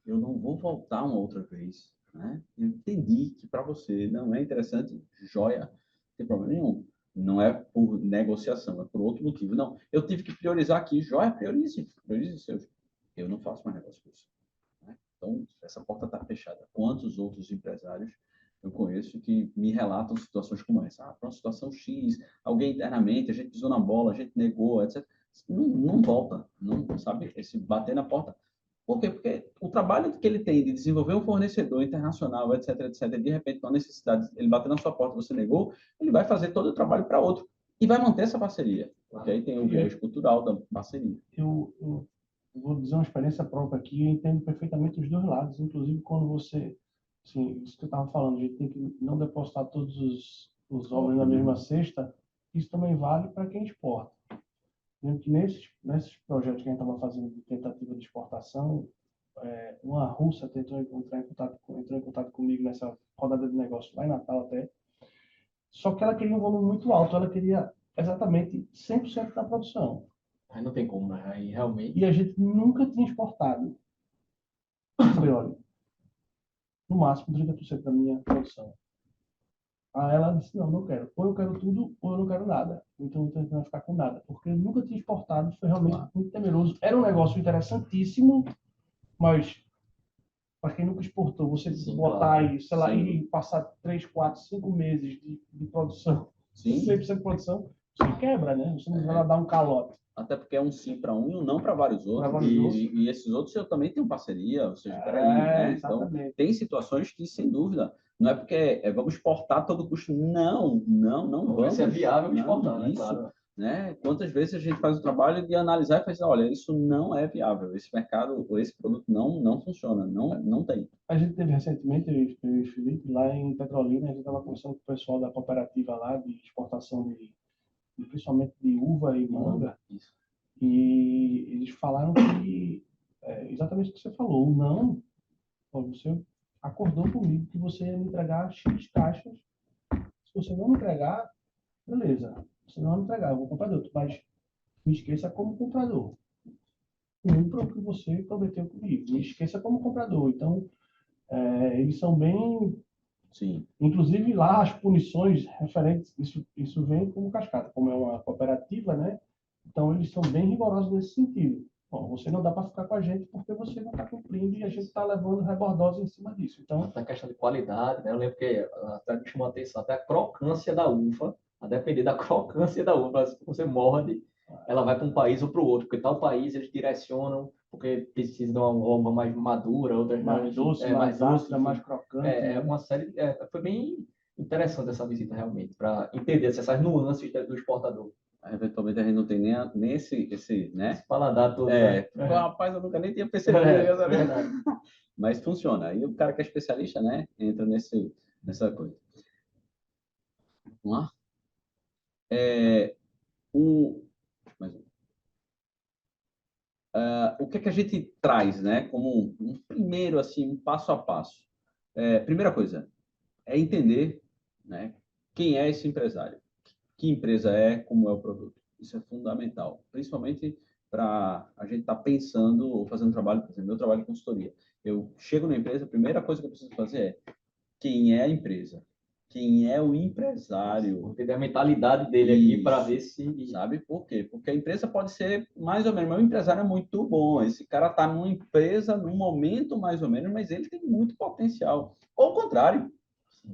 Eu não vou voltar uma outra vez, né? Eu entendi que para você não é interessante, joia, não tem problema nenhum. Não é por negociação, é por outro motivo. Não, eu tive que priorizar aqui, joia, priorize seus. Eu não faço mais negócio com isso, né? Então, essa porta está fechada. Quantos outros empresários eu conheço que me relatam situações como essa? Para uma situação X, alguém internamente, a gente pisou na bola, a gente negou, etc. Não volta, não sabe? Esse bater na porta. Por quê? Porque o trabalho que ele tem de desenvolver um fornecedor internacional, etc., etc., de repente, uma necessidade, ele bater na sua porta, você negou, ele vai fazer todo o trabalho para outro e vai manter essa parceria. Porque aí tem o viés cultural da parceria. Eu vou dizer uma experiência própria aqui, eu entendo perfeitamente os dois lados, inclusive quando você, assim, isso que eu estava falando, a gente tem que não depositar todos os ovos na mesma cesta, isso também vale para quem exporta. Lembro que nesses projetos que a gente estava fazendo de tentativa de exportação, uma russa entrou em contato comigo nessa rodada de negócio lá em Natal até, só que ela queria um volume muito alto, ela queria exatamente 100% da produção. Aí não tem como, né? Aí realmente... E a gente nunca tinha exportado. Eu falei, olha, no máximo 30% da minha produção. Aí ela disse, não, não quero. Ou eu quero tudo, ou eu não quero nada. Então, eu estou tentando ficar com nada. Porque eu nunca tinha exportado, foi realmente muito temeroso. Era um negócio interessantíssimo, mas para quem nunca exportou, você botar aí, sei lá, e passar 3, 4, 5 meses de produção, 100% de produção, você quebra, né? Você não vai dar um calote. Até porque é um sim para um e um não para vários outros. E esses outros eu também tenho parceria, ou seja, peraí, né? Então, tem situações que, sem dúvida, não é porque vamos exportar a todo custo. Não vamos. Isso é viável exportar, né? Isso, claro. né? Quantas vezes a gente faz o trabalho de analisar e faz, olha, isso não é viável, esse mercado, ou esse produto não funciona, não tem. A gente teve recentemente, eu e o Felipe, lá em Petrolina, a gente estava conversando com o pessoal da cooperativa lá de exportação principalmente de uva e manga, e eles falaram que, exatamente o que você falou, não, você acordou comigo que você ia me entregar X caixas, se você não me entregar, beleza, você não vai me entregar, eu vou comprar de outro, mas me esqueça como comprador. Cumpra o que você prometeu comigo, me esqueça como comprador. Então, eles são bem... Sim. Inclusive, lá, as punições referentes, isso vem como cascata, como é uma cooperativa, né? Então, eles são bem rigorosos nesse sentido. Bom, você não dá para ficar com a gente porque você não está cumprindo e a gente está levando rebordosa em cima disso. Então, a questão de qualidade, né? Eu lembro que até me chamou a atenção, até a crocância da uva, a depender da crocância da uva, se você morde, ela vai para um país ou para o outro, porque tal país eles direcionam, porque precisa de uma uva mais madura, outras mais doce, mais ácida, mais crocante. Uma série, foi bem interessante essa visita realmente, para entender essas nuances do exportador. Eventualmente a gente não tem nem esse né? Esse paladar todo. Né? Rapaz, eu nunca nem tinha percebido. Verdade. Mas funciona. Aí o cara que é especialista, né? Entra nessa coisa. Vamos lá? O que é que a gente traz, né? Como um primeiro, assim, um passo a passo. Primeira coisa, é entender, né? Quem é esse empresário? Que empresa é, como é o produto. Isso é fundamental. Principalmente para a gente estar pensando ou fazendo um trabalho, por exemplo, meu trabalho de consultoria. Eu chego na empresa, a primeira coisa que eu preciso fazer é quem é a empresa? Quem é o empresário? Entender a mentalidade dele aqui para ver se... Sabe por quê? Porque a empresa pode ser mais ou menos, mas o empresário é muito bom. Esse cara está numa empresa, num momento mais ou menos, mas ele tem muito potencial. Ou o contrário,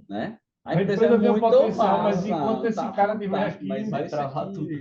né? A empresa é muito potencial, mas massa, enquanto esse tá cara tiver fantástico, aqui, mas vai esse travar aqui, tudo.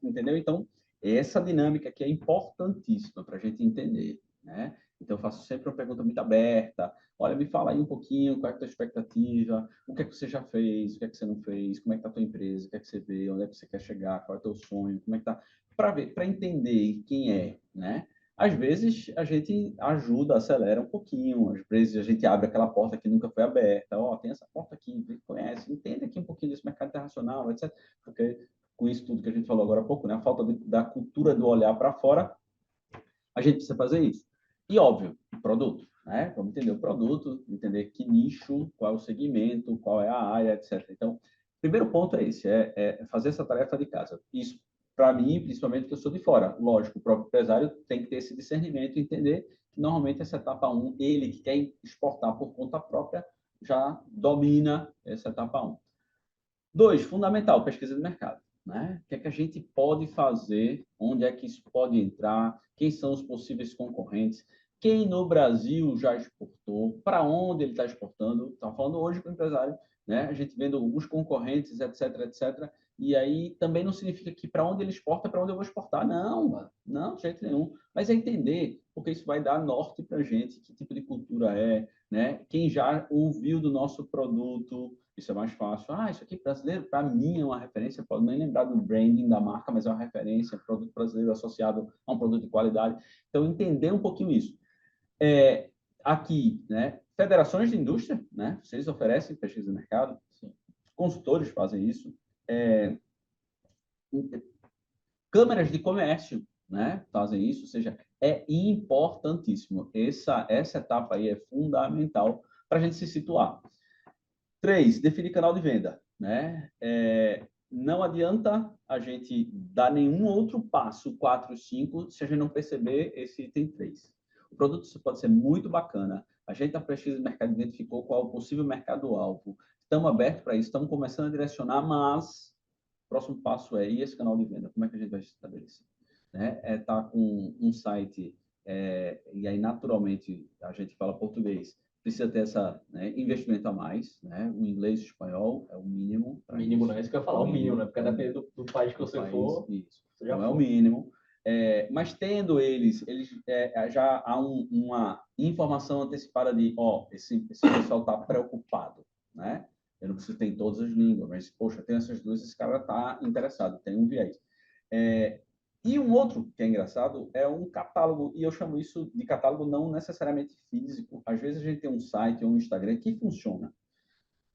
entendeu? Então, essa dinâmica aqui é importantíssima para a gente entender, né? Então, eu faço sempre uma pergunta muito aberta. Olha, me fala aí um pouquinho, qual é a tua expectativa, o que é que você já fez, o que é que você não fez, como é que está a tua empresa, o que é que você vê, onde é que você quer chegar, qual é o teu sonho, como é que tá, para ver, para entender quem é, né? Às vezes a gente ajuda, acelera um pouquinho, às vezes a gente abre aquela porta que nunca foi aberta, ó, tem essa porta aqui, conhece, entende aqui um pouquinho desse mercado internacional, etc. Porque com isso tudo que a gente falou agora há pouco, né, a falta da cultura do olhar para fora, a gente precisa fazer isso. E, óbvio, produto, né? Vamos entender o produto, entender que nicho, qual é o segmento, qual é a área, etc. Então, o primeiro ponto é esse, é fazer essa tarefa de casa. Isso, para mim, principalmente que eu sou de fora. Lógico, o próprio empresário tem que ter esse discernimento e entender que, normalmente, essa etapa 1, ele que quer exportar por conta própria, já domina essa etapa 1. 2, fundamental, pesquisa de mercado. Né? O que é que a gente pode fazer? Onde é que isso pode entrar? Quem são os possíveis concorrentes? Quem no Brasil já exportou? Para onde ele está exportando? Estava falando hoje com o empresário, né? A gente vendo os concorrentes, etc, etc. E aí também não significa que para onde ele exporta é para onde eu vou exportar. Não, não, de jeito nenhum. Mas é entender, porque isso vai dar norte para a gente, que tipo de cultura é, né? Quem já ouviu do nosso produto, isso é mais fácil. Ah, isso aqui brasileiro, para mim, é uma referência. Pode nem lembrar do branding da marca, mas é uma referência, produto brasileiro associado a um produto de qualidade. Então, entender um pouquinho isso. Aqui, né, federações de indústria, né, vocês oferecem pesquisa de mercado, sim. Consultores fazem isso. Câmaras de comércio, né, fazem isso, ou seja, é importantíssimo. Essa etapa aí é fundamental para a gente se situar. 3, definir canal de venda, né? Não adianta a gente dar nenhum outro passo, 4, 5, se a gente não perceber esse item 3. O produto pode ser muito bacana. A gente, na pesquisa de mercado, identificou qual é o possível mercado-alvo. Estamos abertos para isso, estamos começando a direcionar, mas o próximo passo é, e esse canal de venda? Como é que a gente vai estabelecer? Né? Tá com um site, e aí, naturalmente, a gente fala português, precisa ter essa, né, investimento a mais, né? O inglês e o espanhol é o mínimo. Mínimo, não é isso que eu ia falar, o mínimo, né? Porque depende do país que você for. Isso. Não é o mínimo. Mas tendo eles já há uma informação antecipada de, esse pessoal está preocupado, né? Eu não preciso ter em todas as línguas, mas, poxa, tem essas duas, esse cara está interessado, tem um viés. E um outro que é engraçado é um catálogo, e eu chamo isso de catálogo não necessariamente físico. Às vezes a gente tem um site ou um Instagram que funciona,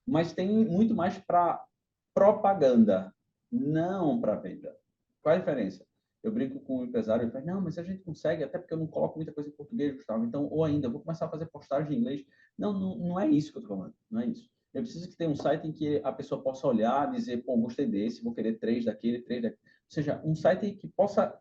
mas tem muito mais para propaganda, não para venda. Qual a diferença? Eu brinco com o empresário e falo, não, mas a gente consegue, até porque eu não coloco muita coisa em português, Gustavo, então, ou ainda, eu vou começar a fazer postagem em inglês. Não é isso que eu estou falando, não é isso. Eu preciso que tenha um site em que a pessoa possa olhar, dizer, pô, gostei desse, vou querer 3 daquele, 3 daquele. Ou seja, um site que possa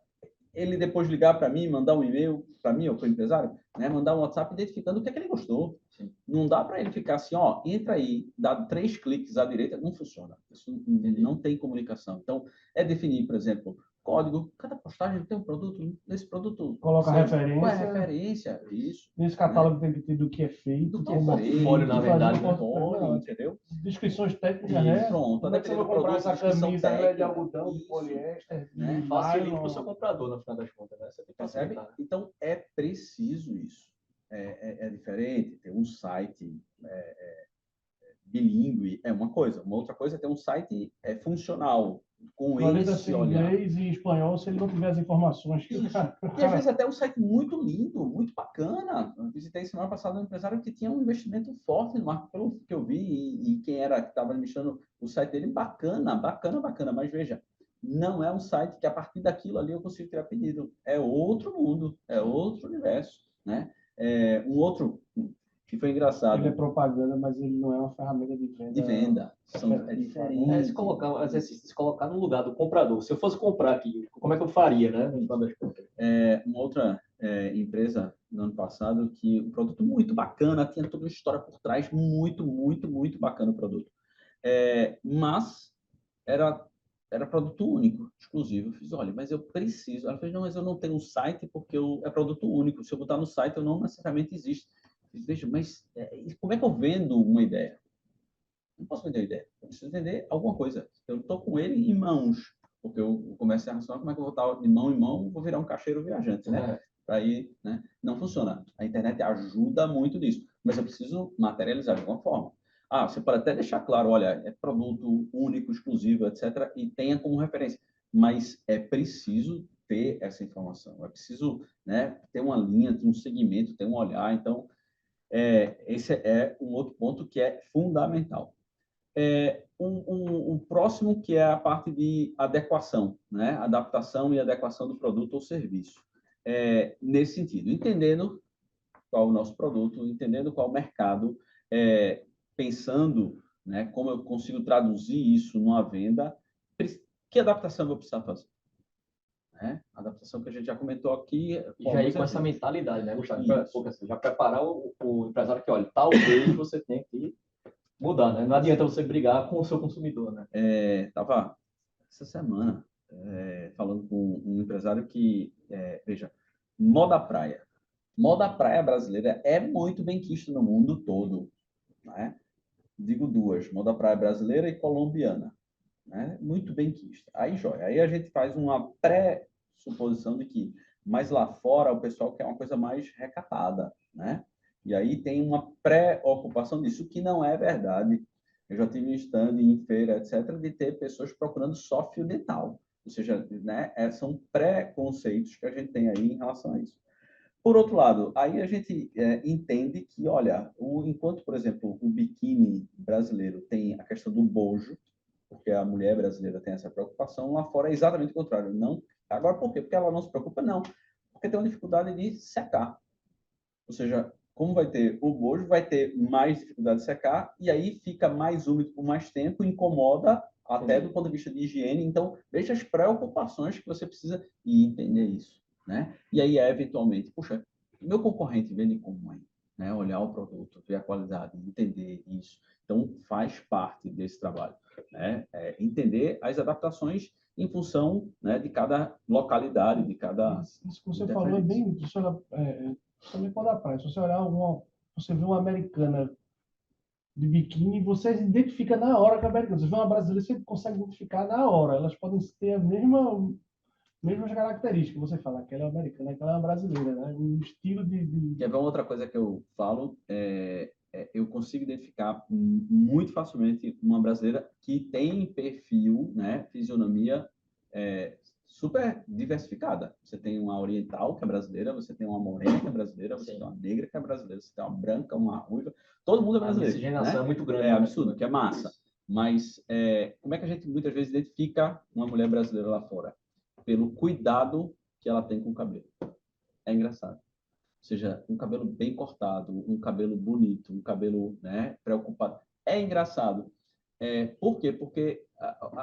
ele depois ligar para mim, mandar um e-mail para mim ou para o empresário, né, mandar um WhatsApp identificando o que é que ele gostou. Sim. Não dá para ele ficar assim, entra aí, dá 3 cliques à direita, não funciona. Isso não tem comunicação. Então, é definir, por exemplo, código, cada postagem tem um produto, nesse produto... Coloca a referência. Qual é a referência? Isso. Nesse catálogo, né? Tem que ter do que é feito. Do que é portfólio, na verdade, portfólio, entendeu? Descrições técnicas, né? Pronto. Como é que você vai comprar essa camisa técnica, de algodão, de poliéster, né? Facilita para o seu comprador, no final das contas, né? Você tem que facilitar. Então, é preciso isso. É diferente ter um site bilíngue, é uma coisa. Uma outra coisa é ter um site funcional, com esse olhar. Inglês e espanhol, se ele não tiver as informações. E às vezes até um site muito lindo, muito bacana. Eu visitei semana passada um empresário que tinha um investimento forte no marketing, pelo que eu vi, e quem era que estava administrando o site dele, bacana. Mas veja, não é um site que a partir daquilo ali eu consigo criar pedido. É outro mundo, é outro universo, né? Um outro que foi engraçado. Ele é propaganda, mas ele não é uma ferramenta de venda. De venda. É diferente. Se colocar no lugar do comprador. Se eu fosse comprar aqui, como é que eu faria, né? Uma outra empresa no ano passado que um produto muito bacana, tinha toda uma história por trás, muito, muito, muito bacana o produto. Mas era produto único, exclusivo. Eu fiz, olha, mas eu preciso. Ela fez, não, mas eu não tenho um site porque é produto único. Se eu botar no site, eu não necessariamente existe. Eu fiz, veja, mas como é que eu vendo uma ideia? Não posso vender uma ideia. Eu preciso vender alguma coisa. Eu estou com ele em mãos. Porque o comércio internacional, como é que eu vou estar de mão em mão? Vou virar um caixeiro viajante, né? Para ir, né? Não funciona. A internet ajuda muito nisso. Mas eu preciso materializar de alguma forma. Você pode até deixar claro, olha, é produto único, exclusivo, etc. E tenha como referência. Mas é preciso ter essa informação. É preciso, né, ter uma linha, ter um segmento, ter um olhar. Então, esse é um outro ponto que é fundamental. Um próximo que é a parte de adequação, né? Adaptação e adequação do produto ou serviço. Nesse sentido, entendendo qual é o nosso produto, entendendo qual é o mercado, pensando, né, como eu consigo traduzir isso numa venda, que adaptação eu vou precisar fazer? Né? A adaptação que a gente já comentou aqui. Já ir com essa mentalidade, né, Gustavo? Porque, assim, já preparar o empresário que, olha, talvez você tenha que mudar, né? Não adianta você brigar com o seu consumidor, né? Tava essa semana falando com um empresário que, veja, moda praia. Moda praia brasileira é muito bem quisto no mundo todo, né? Digo duas, moda praia brasileira e colombiana, né? Muito bem quisto. Aí, joia. Aí a gente faz uma pré-suposição de que, mas lá fora o pessoal quer uma coisa mais recatada, né? E aí tem uma preocupação disso, que não é verdade. Eu já tive stand em feira, etc., de ter pessoas procurando só fio dental. Ou seja, né, são preconceitos que a gente tem aí em relação a isso. Por outro lado, aí a gente entende que, olha, enquanto, por exemplo, o biquíni brasileiro tem a questão do bojo, porque a mulher brasileira tem essa preocupação, lá fora é exatamente o contrário. Não, agora, por quê? Porque ela não se preocupa? Não. Porque tem uma dificuldade de secar. Ou seja, como vai ter o bojo, vai ter mais dificuldade de secar, e aí fica mais úmido por mais tempo, incomoda até do ponto de vista de higiene. Então, veja as preocupações que você precisa entender isso, né? E aí, eventualmente, puxa, meu concorrente vende como é? Né? Olhar o produto, ver a qualidade, entender isso. Então, faz parte desse trabalho, né? Entender as adaptações em função, né, de cada localidade, de cada... Isso que você falou é bem... Também pode dar praia. Se você olhar você vê uma americana de biquíni, você identifica na hora que é americana. Você vê uma brasileira, você consegue identificar na hora. Elas podem ter a mesmas características. Você fala, aquela é americana, aquela é uma brasileira, né? Um estilo de... Quer ver uma outra coisa que eu falo? Eu consigo identificar muito facilmente uma brasileira que tem perfil, né, fisionomia super diversificada. Você tem uma oriental que é brasileira, você tem uma morena que é brasileira, você tem uma negra que é brasileira, você tem uma branca, uma ruiva, todo mundo é brasileiro. A miscigenação, né? É muito grande. É absurdo, que é massa. Mas como é que a gente muitas vezes identifica uma mulher brasileira lá fora? Pelo cuidado que ela tem com o cabelo. É engraçado. Ou seja, um cabelo bem cortado, um cabelo bonito, um cabelo, né, preocupado. É engraçado. Por quê? Porque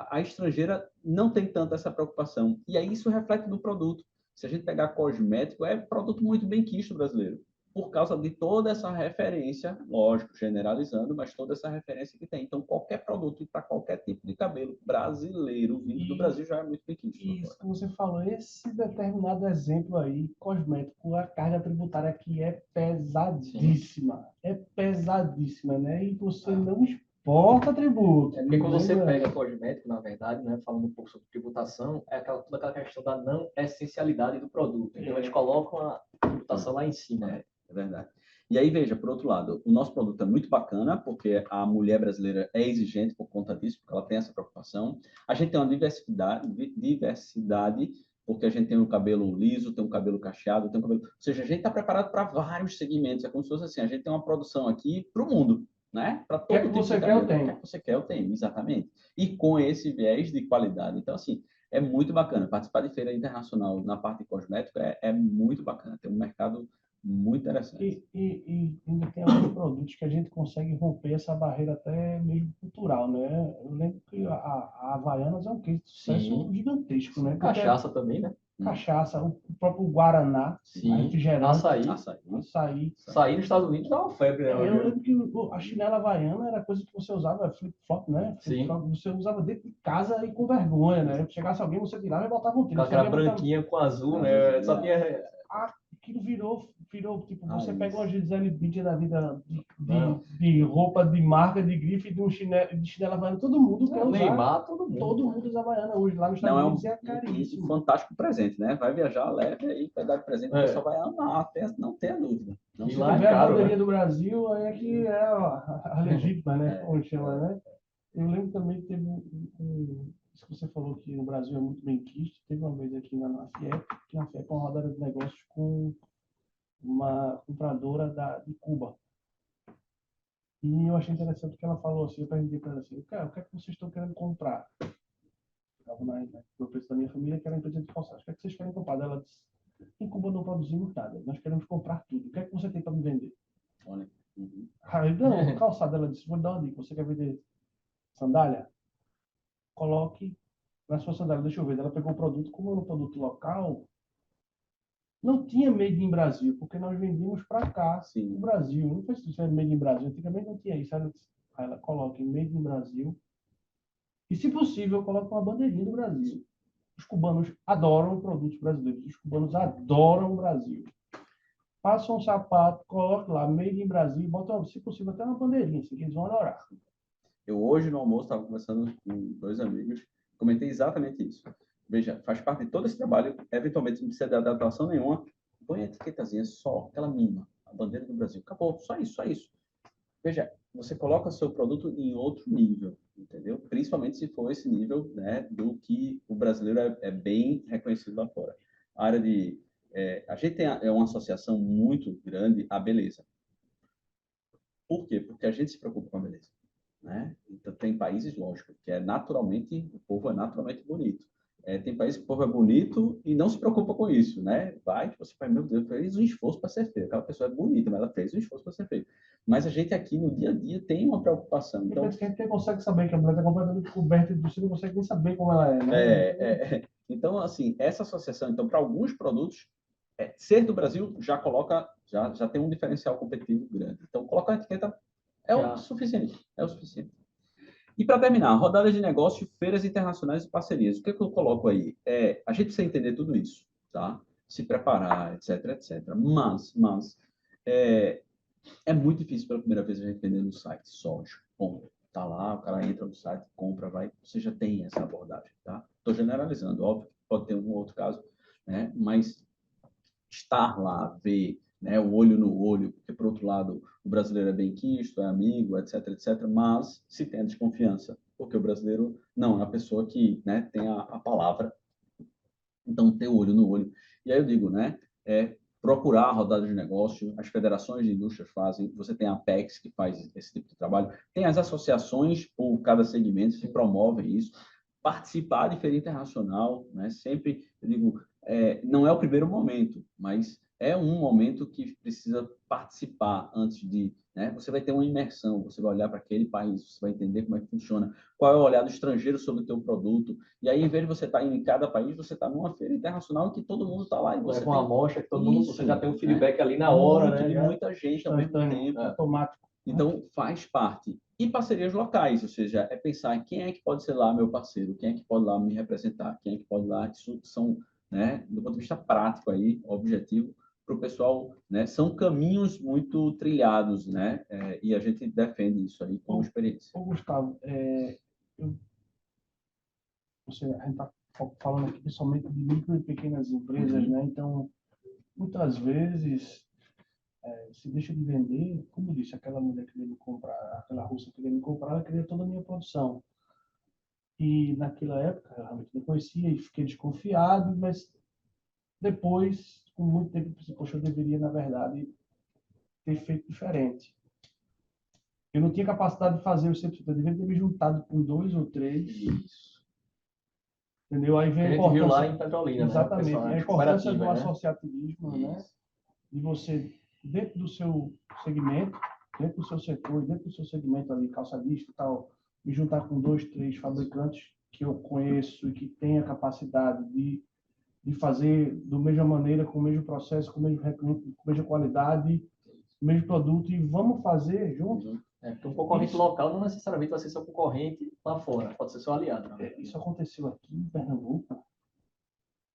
a estrangeira não tem tanto essa preocupação. E aí isso reflete no produto. Se a gente pegar cosmético, é produto muito bem quisto brasileiro. Por causa de toda essa referência, lógico, generalizando, mas toda essa referência que tem. Então, qualquer produto para qualquer tipo de cabelo brasileiro vindo do Brasil já é muito bem quisto. Isso que você falou, esse determinado exemplo aí, cosmético, a carga tributária aqui é pesadíssima. Sim. É pesadíssima, né? E você não exporta tributo. Porque quando você pega cosmético, na verdade, né, falando um pouco sobre tributação, toda aquela questão da não essencialidade do produto. Então, eles colocam a tributação lá em cima. É verdade. E aí, veja, por outro lado, o nosso produto é muito bacana, porque a mulher brasileira é exigente por conta disso, porque ela tem essa preocupação. A gente tem uma diversidade, porque a gente tem um cabelo liso, tem um cabelo cacheado, tem um cabelo... Ou seja, a gente está preparado para vários segmentos. É como se fosse assim, a gente tem uma produção aqui para o mundo, né? Para todo tipo de cabelo. O que é que você quer, eu tenho, exatamente. E com esse viés de qualidade. Então, assim, é muito bacana. Participar de feira internacional na parte de cosmético é muito bacana. Tem um mercado muito interessante. E ainda tem alguns produtos que a gente consegue romper essa barreira até mesmo cultural, né? Eu lembro que a Havaianas é um case de sucesso gigantesco, né? Cachaça também, né? cachaça, o próprio Guaraná, Sim. refrigerante, Açaí nos Estados Unidos dá uma febre, né? Eu lembro que a chinela havaiana era coisa que você usava, flip-flop, né? Sim. Você usava dentro de casa e com vergonha, né? Chegasse alguém, você tirava e botava um tiro. Aquela branquinha com azul, né? Só tinha... Aquilo virou tipo, você isso. pega uma Gisele Bündchen da vida de roupa, de marca, de grife, de chinela havaiana, todo mundo quer usar. Neymar, todo mundo. Todo mundo usa havaiana hoje, lá nos Estados Unidos é caríssimo. Fantástico presente, né? Vai viajar, leve aí, vai dar de presente, o pessoal vai amar, não tenha dúvida. Não, se tiver a bandeirinha do Brasil, aí é que é a legítima, né? Como chama, né? Eu lembro também que teve isso que você falou que o Brasil é muito bem quisto. Teve uma vez aqui na FIEP, que a FIEP é uma rodada de negócios com uma compradora de Cuba. E eu achei interessante que ela falou assim, eu perguntei para ela assim, cara, o que é que vocês estão querendo comprar? Estava no preço da minha família, que era a empresa de calçados. O que é que vocês querem comprar? Ela disse, em Cuba não produzimos nada, nós queremos comprar tudo. O que é que você tem para me vender? Olha. Aí, não, calçado, ela disse, vou dar uma dica, você quer vender sandália? Coloque na sua sandália, deixa eu ver. Ela pegou o produto, como era um produto local, não tinha made in Brasil, porque nós vendíamos para cá, no Brasil. Não sei se isso é made in Brasil, antigamente não tinha isso. Aí ela coloca em made in Brasil. E, se possível, coloca uma bandeirinha do Brasil. Os cubanos adoram produtos brasileiros. Os cubanos adoram o Brasil. Passa um sapato, coloca lá, made in Brasil, bota, se possível, até uma bandeirinha, assim, que eles vão adorar. Eu hoje no almoço estava conversando com 2 amigos, comentei exatamente isso. Veja, faz parte de todo esse trabalho, eventualmente não precisa de adaptação nenhuma, põe a etiquetazinha só, aquela mínima, a bandeira do Brasil, acabou, só isso, só isso. Veja, você coloca seu produto em outro nível, entendeu? Principalmente se for esse nível, né, do que o brasileiro é bem reconhecido lá fora. A área de... a gente é uma associação muito grande à beleza. Por quê? Porque a gente se preocupa com a beleza. Né? Então, tem países, lógico, que o povo é naturalmente bonito. Tem países que o povo é bonito e não se preocupa com isso, né? Você fala, meu Deus, fez um esforço para ser feio. Aquela pessoa é bonita, mas ela fez um esforço para ser feio. Mas a gente aqui, no dia a dia, tem uma preocupação. Então, quem consegue saber que a mulher está completamente coberta de você não consegue nem saber como ela é, né? Então, assim, essa associação, então, para alguns produtos, ser do Brasil já coloca, já tem um diferencial competitivo grande. Então, colocar a etiqueta o suficiente. É o suficiente. E para terminar, rodadas de negócio, feiras internacionais e parcerias. O que eu coloco aí? A gente precisa entender tudo isso, tá? Se preparar, etc, etc. Mas é muito difícil pela primeira vez a gente vender no site, sócio. Ponto. Tá lá, o cara entra no site, compra, vai. Você já tem essa abordagem, tá? Estou generalizando, óbvio, pode ter um outro caso, né? Mas estar lá, ver, né, o olho no olho, porque, por outro lado, o brasileiro é bem quisto, é amigo, etc, etc, mas se tem a desconfiança, porque o brasileiro não é a pessoa que, né, tem a palavra. Então, ter o olho no olho. E aí eu digo, né, procurar a rodada de negócio, as federações de indústrias fazem, você tem a Apex, que faz esse tipo de trabalho, tem as associações por cada segmento que promovem isso, participar de feira internacional, né, sempre, eu digo, não é o primeiro momento, mas é um momento que precisa participar antes de, né? Você vai ter uma imersão, você vai olhar para aquele país, você vai entender como é que funciona, qual é o olhar do estrangeiro sobre o teu produto, e aí, em vez de você estar em cada país, você está numa feira internacional que todo mundo está lá. E você com uma amostra, que todo mundo, você já tem um feedback ali na hora, né? De muita gente ao mesmo tempo. Automático. Então, faz parte. E parcerias locais, ou seja, pensar quem é que pode ser lá meu parceiro, quem é que pode lá me representar, quem é que pode lá, isso são, né, do ponto de vista prático aí, objetivo, para o pessoal, né, são caminhos muito trilhados, né, e a gente defende isso aí como experiência. Gustavo, a gente está falando aqui principalmente de micro e pequenas empresas, né, então, muitas vezes, se deixa de vender, como eu disse, aquela mulher que queria me comprar, aquela russa que queria me comprar, ela queria toda a minha produção. E naquela época, eu realmente não conhecia e fiquei desconfiado, mas depois, com muito tempo, eu pensei, poxa, eu deveria, na verdade, ter feito diferente. Eu não tinha capacidade de fazer o 100%, eu deveria ter me juntado com 2 ou 3. Isso. Entendeu? Aí vem a gente viu lá em Petrolina, exatamente, né? A importância do associativismo, né? De você, dentro do seu segmento, dentro do seu setor, dentro do seu segmento ali, calçadista e tal, me juntar com 2, 3 fabricantes que eu conheço e que têm a capacidade de de fazer da mesma maneira, com o mesmo processo, com a mesma qualidade, o mesmo produto, e vamos fazer junto. Porque um concorrente local não necessariamente vai ser seu concorrente lá fora, pode ser seu aliado. Né? Isso aconteceu aqui em Pernambuco.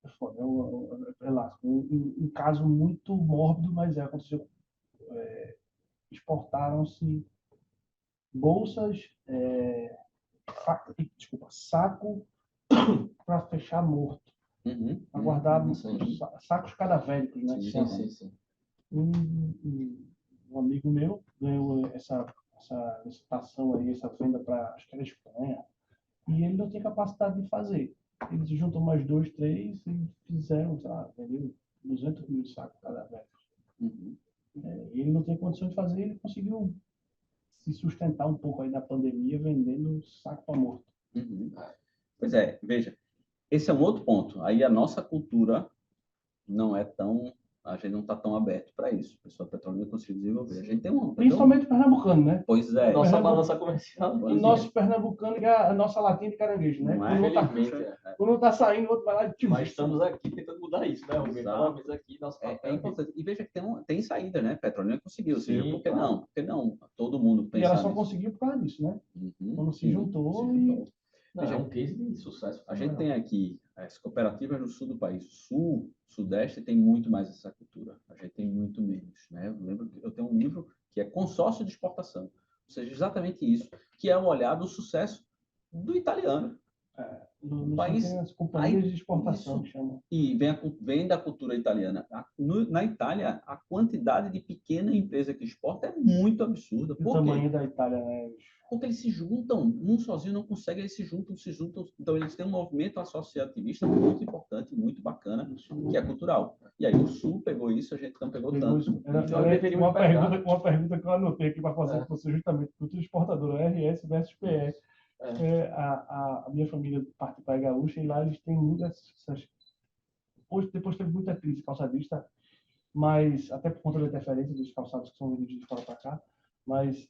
É foda, um caso muito mórbido, mas aconteceu. Exportaram-se bolsas, saco para fechar morto. Aguardado sacos cadavéricos, né? Sim. Um amigo meu ganhou essa licitação aí, essa venda para, acho que era Espanha, e ele não tem capacidade de fazer. Eles juntam mais 2, 3 e fizeram, sei lá, vendeu 200 mil sacos cadavéricos. E ele não tem condição de fazer, ele conseguiu se sustentar um pouco aí na pandemia vendendo saco para morto. Pois é, veja, esse é um outro ponto. Aí a nossa cultura não é tão... A gente não está tão aberto para isso. O pessoal petróleo não conseguiu desenvolver. A gente tem principalmente pernambucano, né? Pois é. Nossa balança comercial. O nosso pernambucano é a nossa latinha de caranguejo, né? Quando não está saindo, o outro vai lá e... Mas estamos aqui tentando mudar isso, né, Rubens? Pelo menos aqui, nosso papel. É importante. E veja que tem saída, né? Petróleo não conseguiu. Ou seja, por que não? Por que não? Todo mundo pensa nisso. E ela só nisso. Conseguiu por causa disso, né? Quando se juntou e... Veja, é um case de sucesso. A gente tem aqui as cooperativas no sul do país. Sul, sudeste tem muito mais essa cultura. A gente tem muito menos, né? Eu lembro que eu tenho um livro que é Consórcio de Exportação. Ou seja, exatamente isso, que é um olhar do sucesso do italiano. No país, tem as companhias de exportação que chamam. E vem da cultura italiana. Na Itália, a quantidade de pequena empresa que exporta é muito absurda. O tamanho da Itália, né? Porque eles se juntam, um sozinho não consegue, eles se juntam. Então, eles têm um movimento associativista muito importante, muito bacana, que é cultural. E aí o Sul pegou isso, a gente não pegou tanto. Uma pergunta que eu anotei aqui para fazer com você, justamente, cultura exportadora, RS versus PE. A minha família parte para a gaúcha, e lá eles têm muitas... Depois teve muita crise calçadista, mas até por conta da interferência dos calçados que são vendidos de fora para cá, mas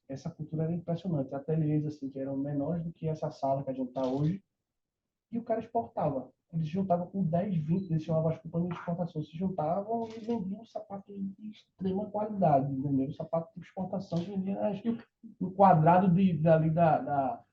essa cultura era impressionante. Ateliês assim, que eram menores do que essa sala que a gente está hoje, e o cara exportava. Eles juntavam com 10, 20, eles chamavam as companhias de exportação, se juntavam e vendiam sapatos de extrema qualidade, entendeu? Sapato de exportação que vendia no quadrado dali da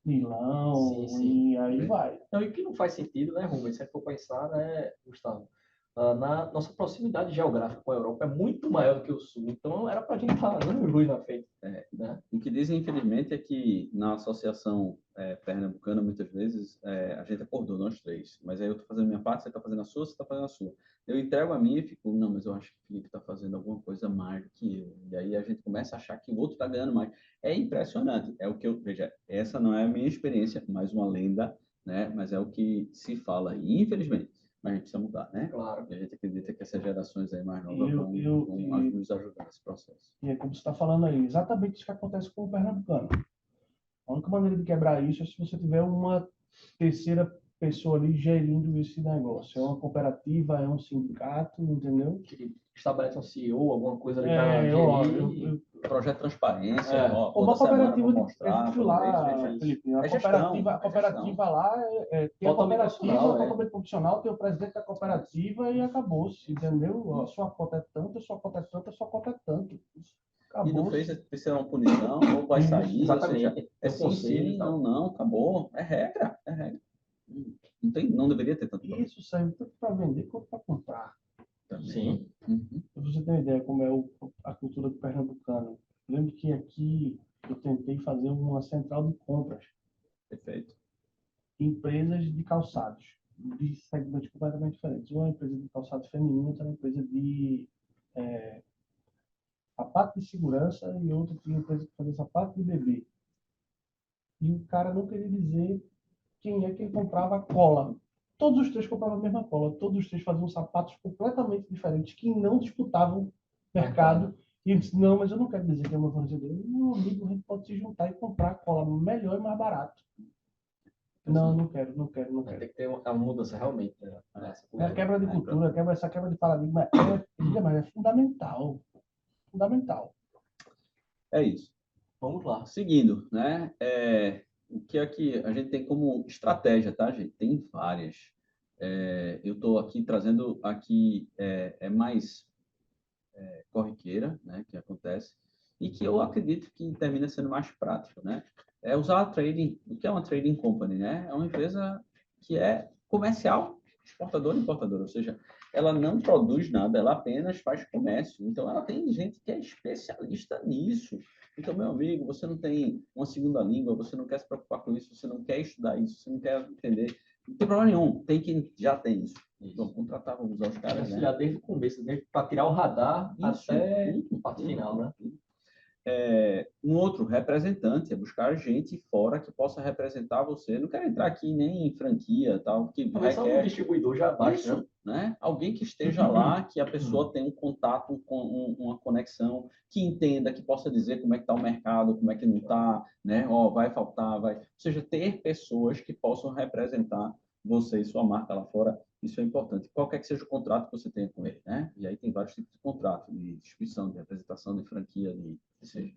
Milão, e aí vai. Então, e o que não faz sentido, né, Rubens? Se a gente for pensar, né, Gustavo? Na nossa proximidade geográfica com a Europa é muito maior do que o Sul, então era para a gente estar dando luz na frente. Né? O que dizem, infelizmente, é que na associação pernambucana, muitas vezes, a gente acordou, nós três, mas aí eu estou fazendo a minha parte, você está fazendo a sua, você está fazendo a sua. Eu entrego a minha e fico, não, mas eu acho que o Felipe está fazendo alguma coisa mais do que eu. E aí a gente começa a achar que o outro está ganhando mais. É impressionante. É o que veja, essa não é a minha experiência, mais uma lenda, né? Mas é o que se fala aí, infelizmente. Mas a gente precisa mudar, né? Claro. E a gente acredita que essas gerações aí mais novas vão nos ajudar nesse processo. E é como você está falando aí, exatamente isso que acontece com o pernambucano. A única maneira de quebrar isso é se você tiver uma terceira pessoa ali gerindo esse negócio. É uma cooperativa, é um sindicato, entendeu? Que estabelece um CEO, alguma coisa ali para gerir. Projeto de transparência. Uma cooperativa de lá, Felipe. A cooperativa lá tem a cooperativa totalmente profissional, tem o presidente da cooperativa e acabou-se, entendeu? A sua cota é tanto, a sua cota é tanto, a sua cota é tanto. Acabou. E não fez ter uma punição, ou vai sair. Exatamente. Sim, não, acabou. É regra. Não deveria ter tanto problema. Isso serve tanto para vender quanto para comprar. Também. Sim. Para você ter uma ideia como é a cultura do pernambucano. Lembro que aqui eu tentei fazer uma central de compras. Perfeito. Empresas de calçados, de segmentos completamente diferentes. Uma empresa de calçado feminino, outra empresa de sapato de segurança e outra empresa que fazia sapato de bebê. E o cara não queria dizer quem é que ele comprava cola. Todos os três compravam a mesma cola. Todos os três faziam sapatos completamente diferentes que não disputavam mercado. E ele disse, não, mas eu não quero dizer que é uma fornecedora. Meu amigo, a gente pode se juntar e comprar cola melhor e mais barato. Não quero. Tem que ter uma mudança realmente. Né? A quebra de cultura, essa quebra de paradigma é fundamental. Fundamental. É isso. Vamos lá. Seguindo, né? O que é que a gente tem como estratégia, tá, gente? Tem várias. Eu estou aqui trazendo aqui mais corriqueira, né, que acontece, e que eu acredito que termina sendo mais prático, né? É usar a trading. O que é uma trading company, né? É uma empresa que é comercial, exportadora e importadora, ou seja, ela não produz nada, ela apenas faz comércio. Então, ela tem gente que é especialista nisso. Então, meu amigo, você não tem uma segunda língua, você não quer se preocupar com isso, você não quer estudar isso, você não quer entender. Não tem problema nenhum, tem quem já tem isso. Então, contratar, vamos usar os caras, né? Desde o começo, para tirar o radar Isso, até a parte final, né? Um outro representante, é buscar gente fora que possa representar você. Não quero entrar aqui nem em franquia, tal, que Talvez só um distribuidor já basta, isso, né? Alguém que esteja lá, que a pessoa tenha um contato, com uma conexão, que entenda, que possa dizer como é que está o mercado, como é que não está, né? Ó, vai faltar, vai. Ou seja, ter pessoas que possam representar você e sua marca lá fora, isso é importante. Qualquer que seja o contrato que você tenha com ele, né? E aí tem vários tipos de contrato, de distribuição, de representação, de franquia, de seja.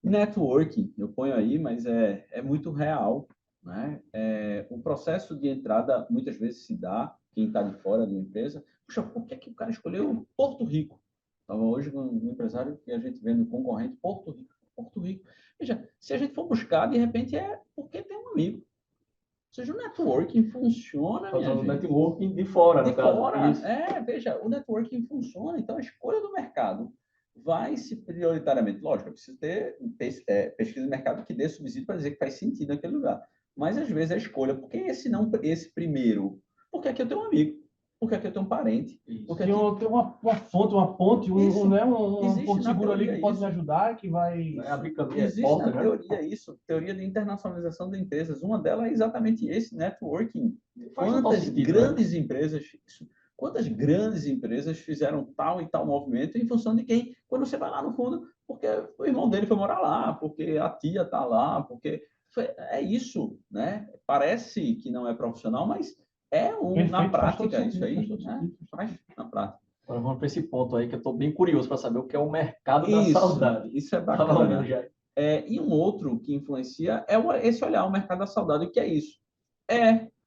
Networking, eu ponho aí, mas é muito real, né? O processo de entrada muitas vezes se dá, quem está de fora da empresa, puxa, por que que o cara escolheu Porto Rico? Estava hoje com um empresário que a gente vê no concorrente, Porto Rico. Porto Rico. Veja, se a gente for buscar, de repente é porque tem um amigo. Ou seja, o networking funciona, minha gente. O networking de fora, de no caso. fora. Isso. Veja, o networking funciona, então a escolha do mercado vai se prioritariamente, lógico, eu preciso ter pesquisa de mercado que dê subsídio para dizer que faz sentido naquele lugar. Mas às vezes a escolha, por que esse primeiro? Porque aqui eu tenho um amigo, porque aqui eu tenho um parente. Porque aqui... Tem uma fonte, uma ponte, né? um porto seguro ali que pode isso. me ajudar, que vai abrir caminho. Existe na teoria isso, teoria de internacionalização de empresas. Uma delas é exatamente esse, networking. Quantas grandes empresas, quantas grandes empresas fizeram tal e tal movimento em função de quem? Quando você vai lá no fundo, porque o irmão dele foi morar lá, porque a tia está lá, porque é isso, né? Parece que não é profissional, mas na prática isso aí, né? Faz na prática. Agora vamos para esse ponto aí que eu estou bem curioso para saber o que é o mercado da saudade. Isso é bacana. E um outro que influencia é esse olhar o mercado da saudade. O que é isso?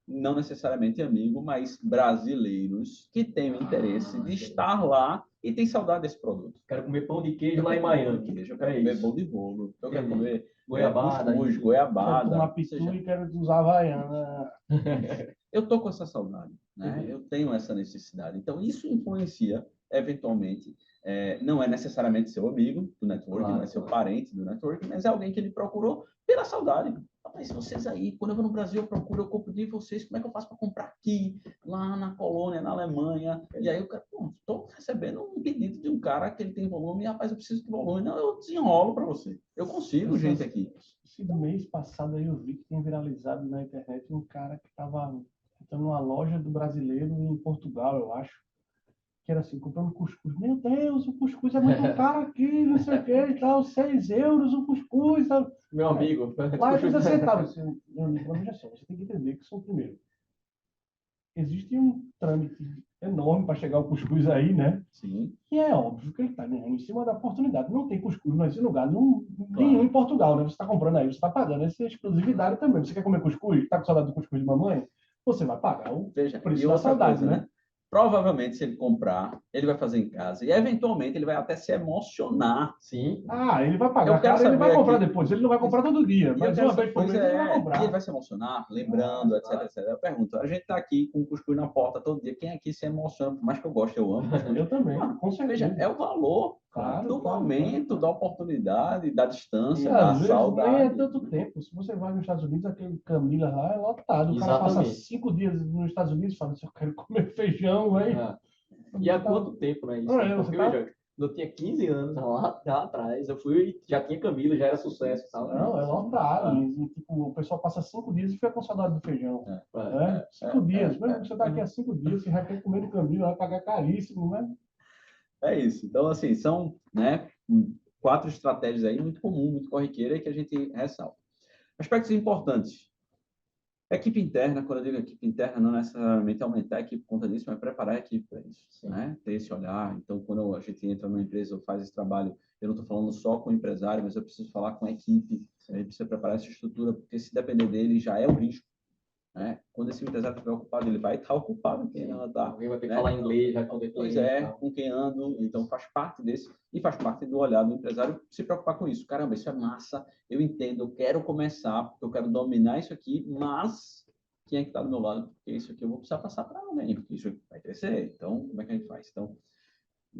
Não necessariamente amigo, mas brasileiros que têm o interesse de estar lá e têm saudade desse produto. Quero comer pão de queijo lá em Miami. Eu quero comer bolo de bolo. Eu quero comer goiabada. Goiabada. Quero tomar pitu e quero usar Havaiana. Eu estou com essa saudade, né? Eu tenho essa necessidade. Então, isso influencia, eventualmente, não é necessariamente seu amigo do network, não é seu parente do network, mas é alguém que ele procurou pela saudade. Mas vocês aí, quando eu vou no Brasil, eu compro de vocês, como é que eu faço para comprar aqui, lá na Polônia, na Alemanha? E aí o cara, estou recebendo um pedido de um cara que ele tem volume, e rapaz, eu preciso de volume. Não, eu desenrolo para você. Eu consigo gente aqui. Esse mês passado aí eu vi que tinha viralizado na internet um cara que estava numa loja do brasileiro em Portugal, eu acho, que era assim, comprando cuscuz. Meu Deus, o cuscuz é muito caro aqui, não sei o que e tal, 6 euros o cuscuz. Tal. Meu amigo. Lá é 30 centavos. Meu amigo, veja só, você tem que entender que são primeiro. Existe um trâmite enorme para chegar o cuscuz aí, né? Sim. E é óbvio que ele está ganhando em cima da oportunidade. Não tem cuscuz nesse lugar nenhum em Portugal, né? Você está comprando aí, você está pagando essa exclusividade também. Você quer comer cuscuz? Está com saudade do cuscuz de mamãe? Você vai pagar o preço da saudade, né? Provavelmente, se ele comprar, ele vai fazer em casa. E, eventualmente, ele vai até se emocionar. Sim. Ele vai pagar, cara, ele vai comprar depois. Ele não vai comprar todo dia, mas uma vez por mês ele vai comprar. E ele vai se emocionar, lembrando, etc, etc. Eu pergunto, a gente está aqui com o cuscuz na porta todo dia. Quem aqui se emociona? Por mais que eu goste, eu amo. Eu também, com certeza. Veja, é o valor do momento, da oportunidade, da distância, e, da saudade. Nem é tanto tempo. Se você vai nos Estados Unidos, aquele Camila lá é lotado. O cara passa 5 dias nos Estados Unidos e fala assim, eu quero comer feijão, velho. E há quanto tempo, né? Isso? Porque, veja, eu tinha 15 anos lá atrás, eu fui, já tinha Camila, já era sucesso e tal. Não, é lotado. E, tipo, o pessoal passa 5 dias e fica com saudade do feijão. 5 dias. Mesmo que você está aqui há 5 dias, você já quer comer Camila, vai pagar caríssimo, né? É isso. Então, assim, são, né, 4 estratégias aí muito comum, muito corriqueira, que a gente ressalta. Aspectos importantes. Equipe interna, quando eu digo equipe interna, não necessariamente aumentar a equipe por conta disso, mas preparar a equipe para isso, né? Ter esse olhar. Então, quando a gente entra numa empresa ou faz esse trabalho, eu não estou falando só com o empresário, mas eu preciso falar com a equipe, a gente precisa preparar essa estrutura, porque se depender dele, já é o risco. né? Quando esse empresário estiver ocupado, ele vai estar ocupado, quem não está. Alguém vai ter que né? falar inglês, vai poder Pois cliente, com quem ando, então faz parte desse, e faz parte do olhar do empresário se preocupar com isso. Caramba, isso é massa, eu entendo, eu quero começar, porque eu quero dominar isso aqui, mas quem é que está do meu lado? Porque isso aqui eu vou precisar passar para alguém, porque isso vai crescer. Então, como é que a gente faz? Então,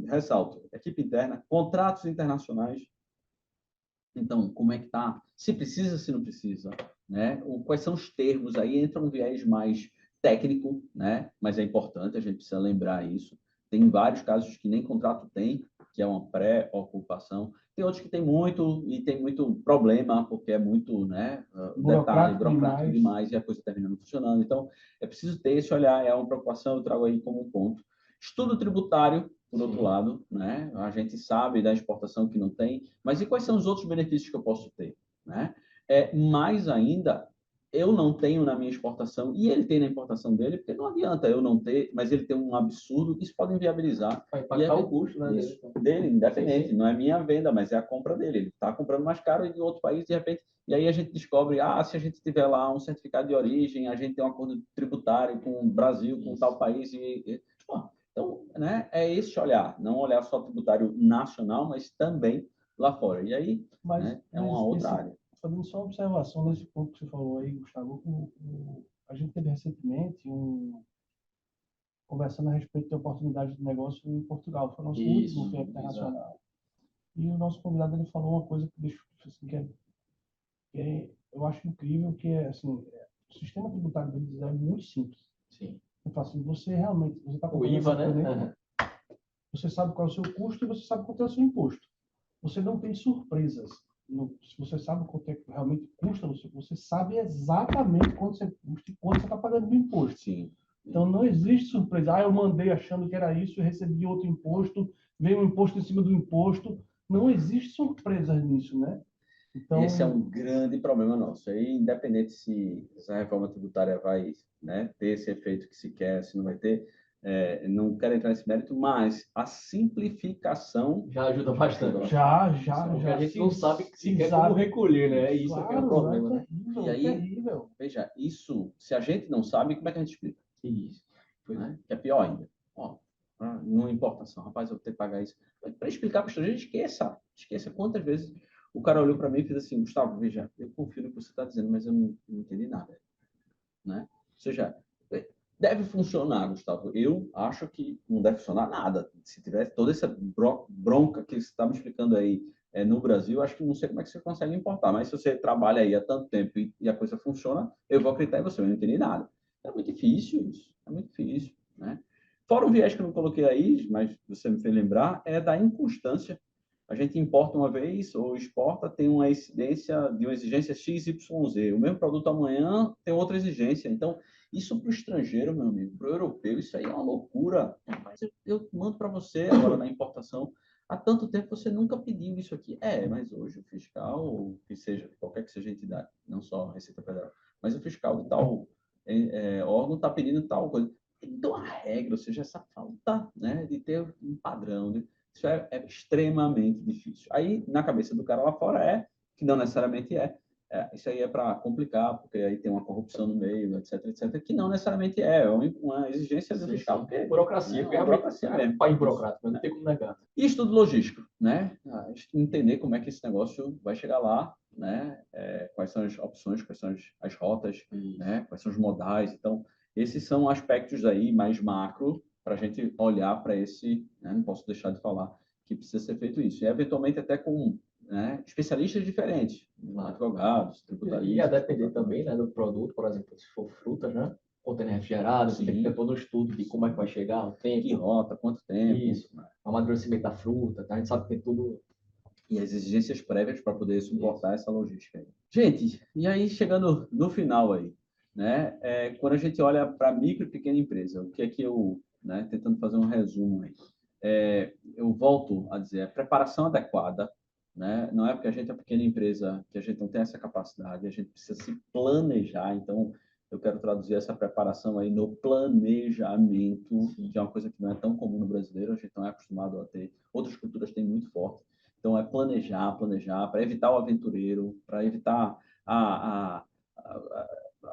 ressalto, equipe interna, contratos internacionais. Então, como é que tá? Se precisa, se não precisa, né? Quais são os termos? Aí entra um viés mais técnico, né? Mas é importante, a gente precisa lembrar isso. Tem vários casos que nem contrato tem, que é uma pré-ocupação. Tem outros que tem muito e tem muito problema, porque é muito, né? Detalhe, burocrático demais e a coisa termina não funcionando. Então, é preciso ter esse olhar, é uma preocupação, eu trago aí como um ponto. Estudo tributário, por outro lado, né? A gente sabe da exportação que não tem, mas e quais são os outros benefícios que eu posso ter, né? Mais ainda, eu não tenho na minha exportação e ele tem na importação dele, porque não adianta eu não ter, mas ele tem um absurdo, isso pode inviabilizar. vai impactar o custo, né? Dele, independente, sim. Não é minha venda, mas é a compra dele. Ele está comprando mais caro em outro país, de repente, e aí a gente descobre, se a gente tiver lá um certificado de origem, a gente tem um acordo tributário com o Brasil, com tal país, então, né, é esse olhar, não olhar só tributário nacional, mas também lá fora. E aí, né, é uma outra área. Fazendo só uma observação nesse ponto que você falou aí, Gustavo, a gente teve recentemente conversando a respeito de oportunidade de negócio em Portugal. Foi o nosso último evento internacional. E o nosso convidado ele falou uma coisa que deixou assim, eu acho incrível, que é assim, o sistema tributário deles é muito simples. Sim. Então, assim, você realmente, você está o IVA, né? Você sabe qual é o seu custo e você sabe qual é o seu imposto. Você não tem surpresas. Se você sabe quanto é que realmente custa, você sabe exatamente quanto você custa e quanto você está pagando de imposto. Sim. Então, não existe surpresa. Eu mandei achando que era isso e recebi outro imposto, veio um imposto em cima do imposto. Não existe surpresas nisso, né? Então, esse é um grande problema nosso. Aí, independente se essa reforma tributária vai, né, ter esse efeito que se quer, se não vai ter, não quero entrar nesse mérito, mas a simplificação já ajuda bastante. Já. Porque a gente não sabe sequer como recolher, né? É isso, claro, que é o problema, né? E aí, veja, isso, se a gente não sabe, como é que a gente explica? Isso. Né? Que é pior ainda. Não importação, rapaz, eu vou ter que pagar isso. Para explicar para o estrangeiro, esqueça quantas vezes o cara olhou para mim e fez assim: Gustavo, veja, eu confio no que você está dizendo, mas eu não entendi nada. Né? Ou seja, deve funcionar, Gustavo. Eu acho que não deve funcionar nada. Se tivesse toda essa bronca que você está me explicando aí no Brasil, acho que não sei como é que você consegue importar, mas se você trabalha aí há tanto tempo e a coisa funciona, eu vou acreditar em você, eu não entendi nada. É muito difícil isso, é muito difícil. Né? Fora um viés que eu não coloquei aí, mas você me fez lembrar, é da inconstância. A gente importa uma vez ou exporta, tem uma incidência de uma exigência XYZ. O mesmo produto amanhã tem outra exigência. Então, isso para o estrangeiro, meu amigo, para o europeu, isso aí é uma loucura. Mas eu mando para você agora na importação. Há tanto tempo você nunca pediu isso aqui. Mas hoje o fiscal, ou que seja, qualquer que seja a entidade, não só a Receita Federal, mas o fiscal de tal órgão está pedindo tal coisa. Então, a regra, ou seja, essa falta, né, de ter um padrão, isso é extremamente difícil. Aí, na cabeça do cara lá fora que não necessariamente isso aí é para complicar, porque aí tem uma corrupção no meio, etc, que não necessariamente é uma exigência do fiscal. Porque, burocracia, né, burocracia mesmo. País burocrático, não tem como negar. E estudo logístico, né? Entender como é que esse negócio vai chegar lá, né? Quais são as opções, quais são as rotas, né? Quais são os modais. Então, esses são aspectos aí mais macro para a gente olhar para esse, né? Não posso deixar de falar que precisa ser feito isso. E, eventualmente, até com especialistas diferentes, advogados, tributaristas. E a depender também, né, do produto, por exemplo, se for frutas, né? Contêiner refrigerado, você tem que ter todo um estudo de como é que vai chegar, o tempo. Que rota, quanto tempo. Isso, o amadurecimento da fruta, tá? A gente sabe que tem tudo. E as exigências prévias para poder suportar essa logística aí. Gente, e aí chegando no final aí, né? Quando a gente olha para micro e pequena empresa, o que é que eu, né, tentando fazer um resumo aí, eu volto a dizer, a preparação adequada, né? Não é porque a gente é pequena empresa que a gente não tem essa capacidade, a gente precisa se planejar. Então, eu quero traduzir essa preparação aí no planejamento, que é uma coisa que não é tão comum no brasileiro, a gente não é acostumado a ter. Outras culturas têm muito forte. Então, é planejar, para evitar o aventureiro, para evitar a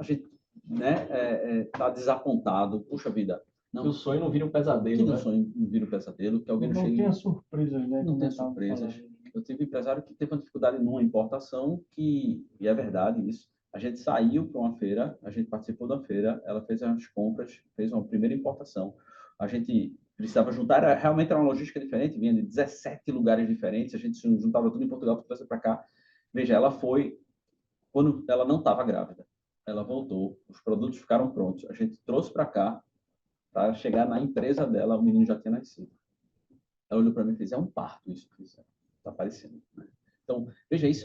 gente né, tá desapontado, puxa vida. Não, que o sonho não vira um pesadelo, que né? o sonho não vira um pesadelo, que alguém não chegue... tenha surpresas, né? Não tem surpresas. Eu tive um empresário que teve uma dificuldade numa importação e é verdade isso. A gente saiu para uma feira, a gente participou da feira, ela fez as compras, fez uma primeira importação. A gente precisava juntar, realmente era uma logística diferente, vinha de 17 lugares diferentes, a gente juntava tudo em Portugal para trazer para cá. Veja, ela foi, quando ela não estava grávida, ela voltou, os produtos ficaram prontos, a gente trouxe para cá, para chegar na empresa dela, o menino já tinha nascido. Ela olhou para mim e fez, é um parto isso que está aparecendo. Né? Então, veja, isso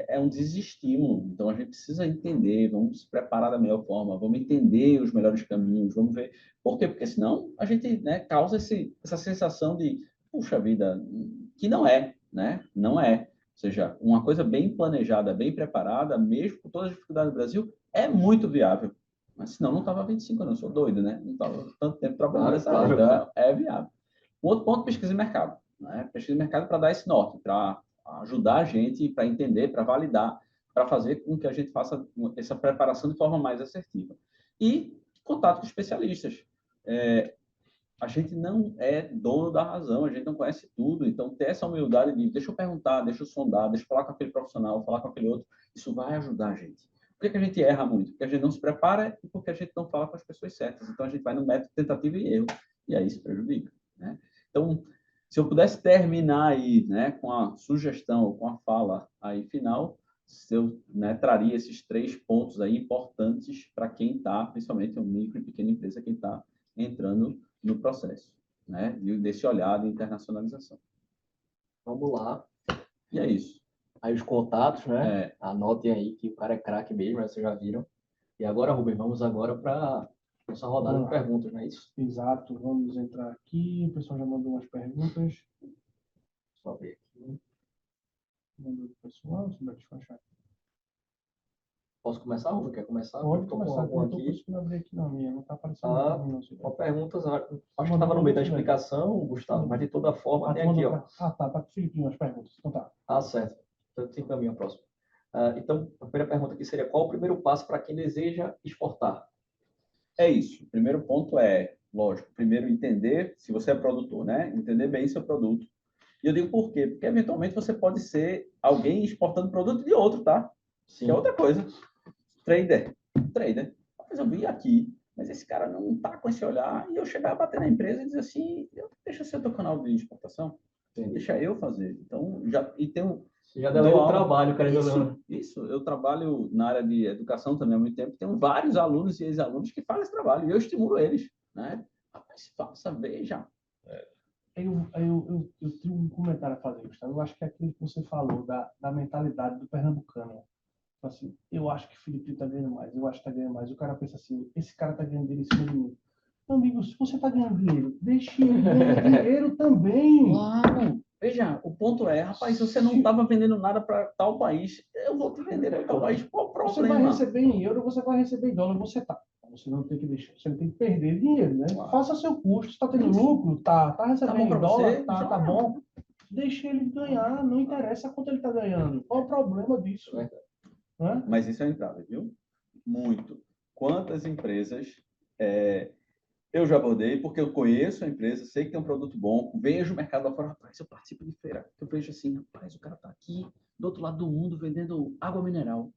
é um desestímulo. Então, a gente precisa entender, vamos se preparar da melhor forma, vamos entender os melhores caminhos, vamos ver. Por quê? Porque senão a gente, né, causa essa sensação de, puxa vida, que não é, né? Não é. Ou seja, uma coisa bem planejada, bem preparada, mesmo com todas as dificuldades do Brasil, é muito viável. Mas senão não estava há 25 anos, eu sou doido, né? Não estava tanto tempo trabalhando nessa área, então é viável. Um outro ponto, pesquisa de mercado. Né? Pesquisa de mercado para dar esse norte, para ajudar a gente, para entender, para validar, para fazer com que a gente faça essa preparação de forma mais assertiva. E contato com especialistas. A gente não é dono da razão, a gente não conhece tudo, então ter essa humildade de deixa eu perguntar, deixa eu sondar, deixa eu falar com aquele profissional, falar com aquele outro, isso vai ajudar a gente. Por que a gente erra muito? Porque a gente não se prepara e porque a gente não fala com as pessoas certas. Então, a gente vai no método tentativa e erro, e aí isso prejudica. Né? Então, se eu pudesse terminar aí, né, com a sugestão ou com a fala aí final, eu, né, traria esses 3 pontos aí importantes para quem está, principalmente uma micro e pequena empresa, quem está entrando no processo, né, desse olhar de internacionalização. Vamos lá. E é isso. Aí os contatos, né? Anotem aí que o cara é craque mesmo, vocês já viram. E agora, Rubem, vamos agora para nossa rodada de perguntas, não é isso? Exato, vamos entrar aqui. O pessoal já mandou umas perguntas. Só ver aqui. Mandou o pessoal, deixa eu achar. Posso começar, Rubem? Quer começar? Pode Estou começar, com algum eu estou aqui. conseguindo abrir aqui na minha, não está aparecendo. Uma pergunta, acho que estava no meio da explicação, Gustavo, mas de toda forma tem aqui, ó. Tá com o Filipinho as perguntas, então tá. Certo. Então, tem caminho próximo. Então, a primeira pergunta aqui seria, qual o primeiro passo para quem deseja exportar? É isso. O primeiro ponto é, lógico, primeiro entender, se você é produtor, né? Entender bem seu produto. E eu digo por quê? Porque, eventualmente, você pode ser alguém exportando produto de outro, tá? Sim. Que é outra coisa. Trader. Mas eu vi aqui, mas esse cara não tá com esse olhar, e eu chegar a bater na empresa e dizer assim, deixa ser teu canal de exportação. Sim. Deixa eu fazer. Então, já delegou o trabalho, cara. Isso, eu trabalho na área de educação também há muito tempo, tenho vários alunos e ex-alunos que fazem esse trabalho, e eu estimulo eles, né? Rapaz, faça, veja. Eu tenho um comentário a fazer, Gustavo. Eu acho que é aquilo que você falou, da mentalidade do pernambucano. Assim, eu acho que o Felipe está ganhando mais, eu acho que está ganhando mais. O cara pensa assim, esse cara está ganhando dinheiro em cima de mim. Meu amigo, se você está ganhando dinheiro, deixe ele ganhar dinheiro também. Claro. Veja, o ponto é, rapaz, se você não estava vendendo nada para tal país, eu vou te vender para tal país. Qual o problema? Você vai receber em euro, você vai receber em dólar, você tá. Você não tem que deixar, você não tem que perder dinheiro, né? Claro. Faça seu custo, está tendo lucro, tá recebendo em dólar, tá bom. Deixa ele ganhar, não interessa quanto ele está ganhando. Qual o problema disso? Mas isso é entrada, viu? Muito. Quantas empresas eu já abordei, porque eu conheço a empresa, sei que tem um produto bom, vejo o mercado lá fora, rapaz, eu participo de feira, eu vejo assim, rapaz, o cara está aqui do outro lado do mundo vendendo água mineral.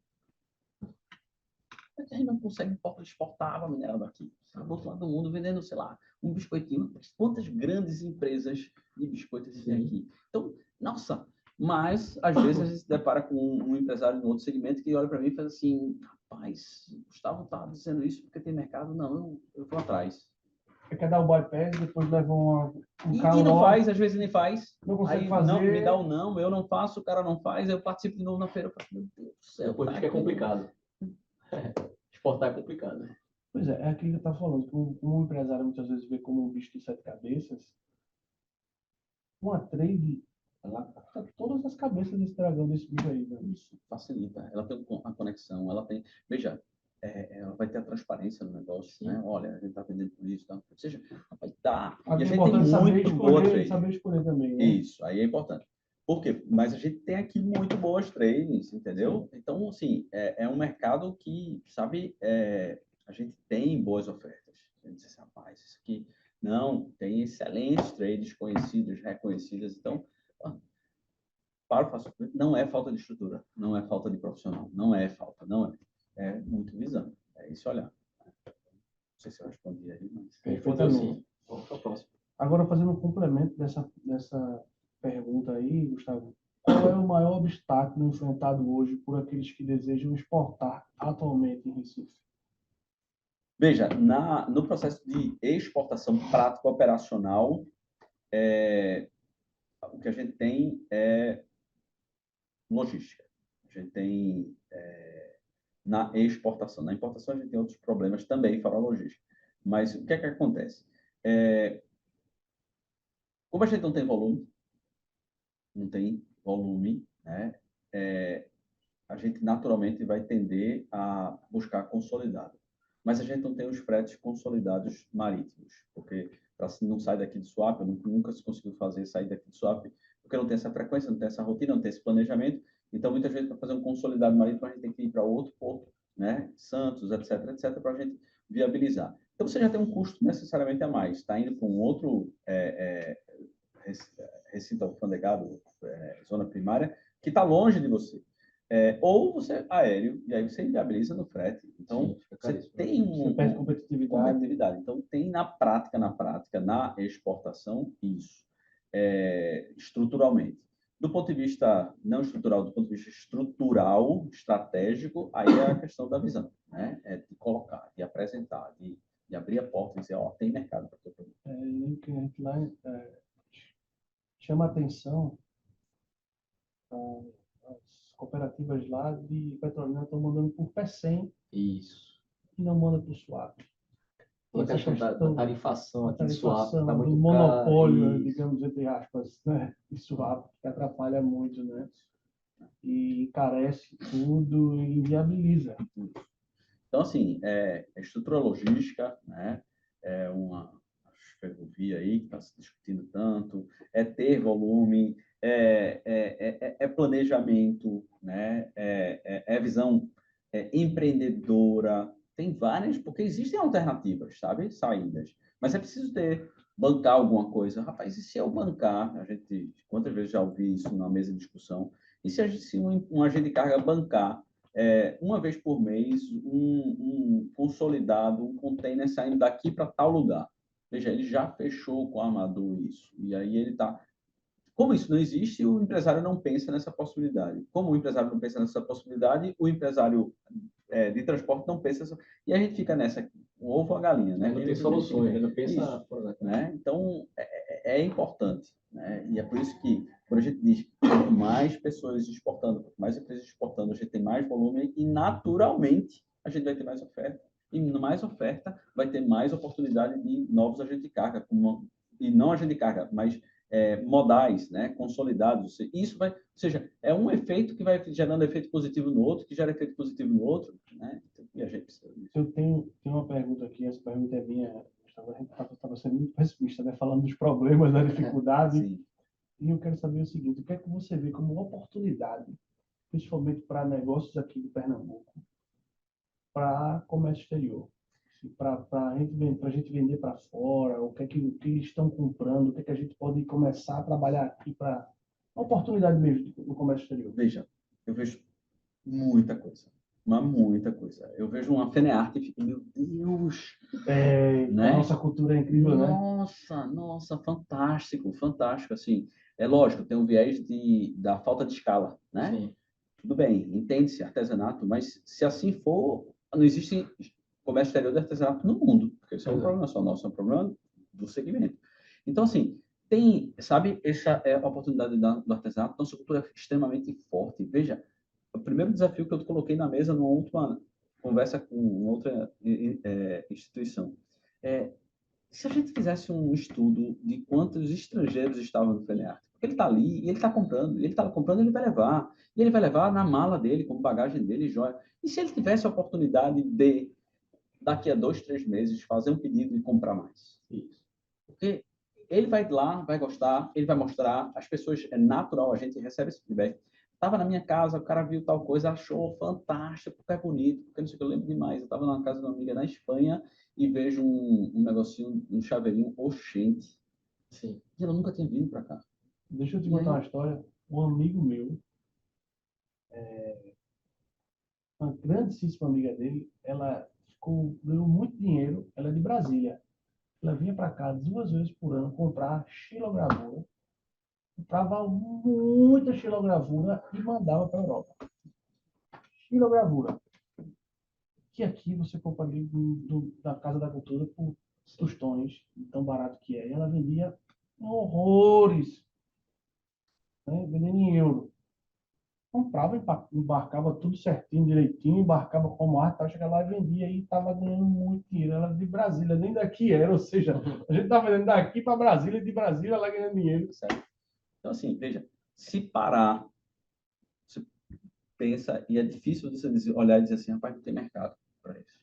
A gente não consegue exportar água mineral daqui. Está do outro lado do mundo vendendo, sei lá, um biscoitinho. Quantas grandes empresas de biscoitos tem aqui? Então, nossa, mas às vezes a gente se depara com um empresário em outro segmento que olha para mim e faz assim, rapaz, o Gustavo está dizendo isso porque tem mercado? Não, eu vou atrás. Você quer dar o bypass, depois leva um carro e não faz, às vezes nem faz. Não consegue aí, fazer. Não, me dá o não, eu não faço, o cara não faz, eu participo de novo na feira. Meu Deus do céu. Depois fica complicado. Exportar é complicado. Pois é aquilo que eu estava falando. Um empresário muitas vezes vê como um bicho de 7 cabeças. Uma trade, ela corta todas as cabeças desse dragão, desse bicho aí. Né? Isso facilita. Ela tem a conexão, ela tem... Veja, ela vai ter a transparência no negócio, sim, né? Olha, a gente está vendendo por isso, tá? Ou seja, vai dar. E a gente tem muito boa trade. Saber escolher também, né? Isso, aí é importante. Por quê? Mas a gente tem aqui muito boas trades, entendeu? Sim. Então, assim, é um mercado que, sabe, a gente tem boas ofertas. A gente diz, rapaz, isso aqui não, tem excelentes trades conhecidos, reconhecidos. Então, para o fast food, não é falta de estrutura, não é falta de profissional, não é falta, não é. É muito visão, é isso olhar. Não sei se eu respondi aí, mas... Perfeitamente. Vamos para o próximo. Agora, fazendo um complemento dessa pergunta aí, Gustavo, qual é o maior obstáculo enfrentado hoje por aqueles que desejam exportar atualmente em Recife? Veja, no processo de exportação prática operacional, o que a gente tem é logística. A gente tem na exportação. Na importação, a gente tem outros problemas também, fora a logística. Mas o que é que acontece? Como a gente não tem volume, né? A gente naturalmente vai tender a buscar consolidado. Mas a gente não tem os fretes consolidados marítimos, porque não sai daqui de Suape, nunca se conseguiu fazer sair daqui de Suape, porque não tem essa frequência, não tem essa rotina, não tem esse planejamento. Então, muitas vezes, para fazer um consolidado marítimo, a gente tem que ir para outro porto, né? Santos, etc., para a gente viabilizar. Então, você já tem um custo necessariamente a mais. Está indo com outro recinto alfandegado, zona primária, que está longe de você. Ou você é aéreo, e aí você inviabiliza no frete. Então, você tem você perde competitividade. Então, tem na prática, na exportação, isso. Estruturalmente. Do ponto de vista não estrutural, do ponto de vista estrutural, estratégico, aí é a questão da visão, né? É de colocar, de apresentar, de abrir a porta e dizer, ó, tem mercado para todo mundo. Que a gente lá chama a atenção, as cooperativas lá de Petrolina estão mandando por P100. Isso. E não manda por Suape. A questão da tarifação aqui de Suape está muito do monopólio, caro. digamos, entre aspas, né, de Suape, que atrapalha muito, né? E encarece tudo e inviabiliza. Então, assim, estrutura logística, né? É uma ferrovia aí que está se discutindo tanto, ter volume, planejamento, né? Visão empreendedora. Tem várias, porque existem alternativas, sabe? Saídas. Mas é preciso bancar alguma coisa. Rapaz, e se eu bancar? Quantas vezes já ouvi isso na mesa de discussão? E se um agente de carga bancar uma vez por mês, um consolidado, um container saindo daqui para tal lugar? Veja, ele já fechou com o armador isso. E aí ele está... Como isso não existe, o empresário não pensa nessa possibilidade. Como o empresário não pensa nessa possibilidade, o empresário de transporte não pensa nessa... E a gente fica nessa, o ovo ou a galinha, né? Não tem soluções, não pensa... Isso, né? Então, é importante, né? E é por isso que, quando a gente diz quanto mais pessoas exportando, quanto mais empresas exportando, a gente tem mais volume e, naturalmente, a gente vai ter mais oferta. E mais oferta vai ter mais oportunidade de novos agentes de carga, e não agentes de carga, mas modais, né, consolidados. Isso vai, ou seja, é um efeito que vai gerando efeito positivo no outro, que gera efeito positivo no outro, né? E a gente precisa disso. Eu tenho uma pergunta aqui, essa pergunta é minha. A gente estava sendo muito pessimista, né, falando dos problemas, da dificuldade. Sim. E eu quero saber o seguinte: o que é que você vê como oportunidade, principalmente para negócios aqui de Pernambuco, para comércio exterior? Para a gente vender para fora, o que eles estão comprando, o que a gente pode começar a trabalhar aqui para uma oportunidade mesmo no comércio exterior. Veja, eu vejo muita coisa, mas muita coisa. Eu vejo uma FENEARTE e fico, meu Deus! Né? A nossa cultura é incrível, Nossa, fantástico, fantástico, assim. É lógico, tem um viés da falta de escala, né? Sim. Tudo bem, entende-se artesanato, mas se assim for, não existe comércio exterior de artesanato no mundo, porque isso é um problema só nosso, é um problema do segmento. Então, assim, essa é a oportunidade do artesanato, nossa cultura é extremamente forte. Veja, o primeiro desafio que eu coloquei na mesa numa última conversa com outra instituição, se a gente fizesse um estudo de quantos estrangeiros estavam no FENEARTE, porque ele está ali e ele está comprando, ele vai levar, e ele vai levar na mala dele, como bagagem dele, joia. E se ele tivesse a oportunidade de, daqui a 2, 3 meses, fazer um pedido e comprar mais? Isso. Porque ele vai lá, vai gostar, ele vai mostrar, as pessoas, é natural, a gente recebe esse feedback. Estava na minha casa, o cara viu tal coisa, achou fantástico, porque é bonito, porque não sei o que, eu lembro demais. Eu estava na casa de uma amiga na Espanha e vejo um negocinho, um chaveirinho, oxente. Sim. E ela nunca tinha vindo para cá. Deixa eu te E contar aí? uma história. Um amigo meu, uma grandíssima amiga dele, ela ganhou muito dinheiro, ela é de Brasília. Ela vinha para cá 2 vezes por ano comprar xilogravura, comprava muita xilogravura e mandava para a Europa. Xilogravura, que aqui você compra ali da Casa da Cultura por tostões, tão barato que é. E ela vendia horrores, né? Vendendo em euro. Comprava, embarcava tudo certinho, direitinho, embarcava como arte, chegava lá e vendia e estava ganhando muito dinheiro. Ela de Brasília, nem daqui era, ou seja, a gente estava vendendo daqui para Brasília e de Brasília ela ganhando dinheiro. Certo? Então, assim, veja, se parar, você pensa, e é difícil você olhar e dizer assim, rapaz, não tem mercado para isso.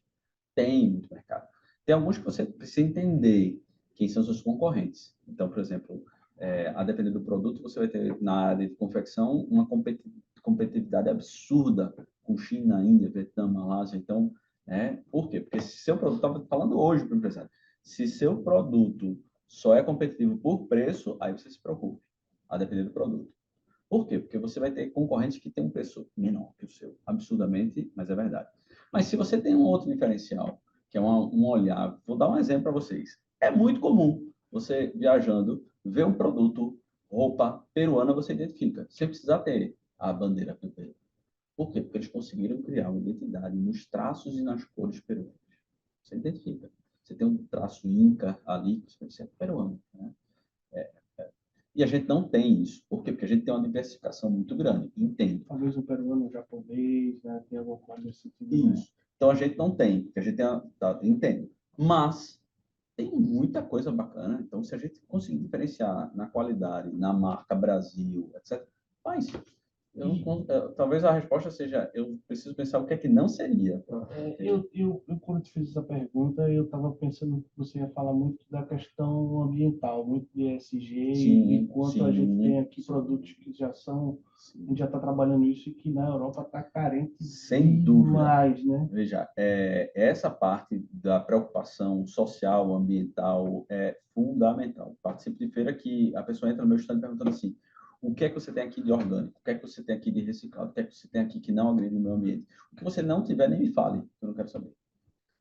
Tem muito mercado. Tem alguns que você precisa entender quem são seus concorrentes. Então, por exemplo, a depender do produto, você vai ter na área de confecção uma competitividade absurda com China, Índia, Vietnã, Malásia. Então, por quê? Porque se seu produto, estava falando hoje para o empresário, se seu produto só é competitivo por preço, aí você se preocupe, a depender do produto. Por quê? Porque você vai ter concorrentes que têm um preço menor que o seu, absurdamente, mas é verdade. Mas se você tem um outro diferencial, que é um olhar, vou dar um exemplo para vocês. É muito comum você viajando, ver um produto, roupa peruana, você identifica, sem precisar ter a bandeira peruana. Por quê? Porque eles conseguiram criar uma identidade nos traços e nas cores peruanas. Você identifica. Você tem um traço inca ali, que você é peruano, né? E a gente não tem isso. Por quê? Porque a gente tem uma diversificação muito grande. Entendo. Talvez um peruano, um japonês, né? Tem alguma coisa nesse sentido. Isso. Então a gente não tem, porque a gente tem entendo. Mas tem muita coisa bacana. Então, se a gente conseguir diferenciar na qualidade, na marca Brasil, etc., faz. Talvez a resposta seja: eu preciso pensar o que é que não seria. Quando te fiz essa pergunta, eu estava pensando que você ia falar muito da questão ambiental, muito de ESG, Sim, e quanto a gente tem aqui sim. produtos que já são, a gente já está trabalhando isso e que na Europa está carente Sem dúvida. demais, né? Veja, essa parte da preocupação social, ambiental é fundamental. Participo de feira que a pessoa entra no meu stand perguntando assim: o que é que você tem aqui de orgânico? O que é que você tem aqui de reciclado? O que é que você tem aqui que não agride o meio ambiente? O que você não tiver, nem me fale, eu não quero saber.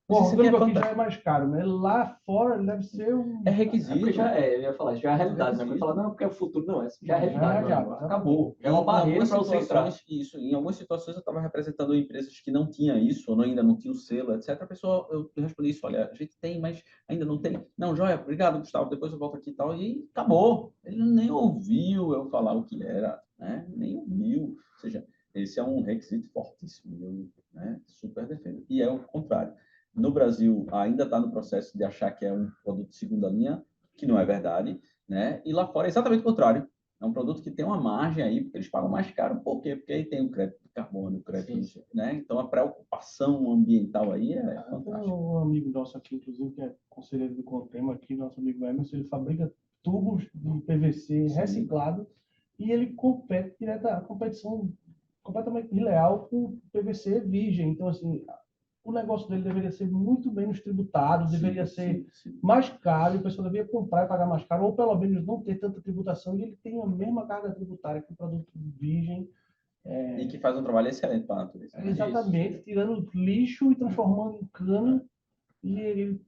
O Mas isso aqui é orgânico aqui já é fantástico. mais caro, né? Lá fora deve ser É É requisito. porque eu ia falar, já é a realidade, né? Quando Requisito. fala, não, porque é o futuro, não, é já é a Já é realidade, já, mano. Acabou. Já é uma Em barreira algumas para você entrar. situações, isso, em algumas situações eu estava representando empresas que não tinham isso, ou ainda não tinham o selo, etc. A pessoa, eu respondi isso: olha, a gente tem, mas ainda não tem. Não, joia, obrigado, Gustavo, depois eu volto aqui e tal. E acabou. Ele nem ouviu eu falar o que era, né? Nem ouviu. Ou seja, esse é um requisito fortíssimo, eu, né, super defendo. E é o contrário. No Brasil, ainda está no processo de achar que é um produto de segunda linha, que não é verdade, né? E lá fora é exatamente o contrário. É um produto que tem uma margem aí, porque eles pagam mais caro. Por quê? Porque aí tem o crédito de carbono, o crédito, né? Então, a preocupação ambiental aí é Tem fantástica. um amigo nosso aqui, inclusive, que é conselheiro do Contema aqui, nosso amigo Emerson, ele fabrica tubos de PVC reciclado e ele compete direto, a competição completamente desleal com PVC virgem. Então, assim, o negócio dele deveria ser muito menos tributado, deveria ser mais caro, e o pessoal deveria comprar e pagar mais caro, ou pelo menos não ter tanta tributação, e ele tem a mesma carga tributária que o produto virgem. E que faz um trabalho excelente para a natureza. Né? Exatamente, tirando lixo e transformando em cana, e ele,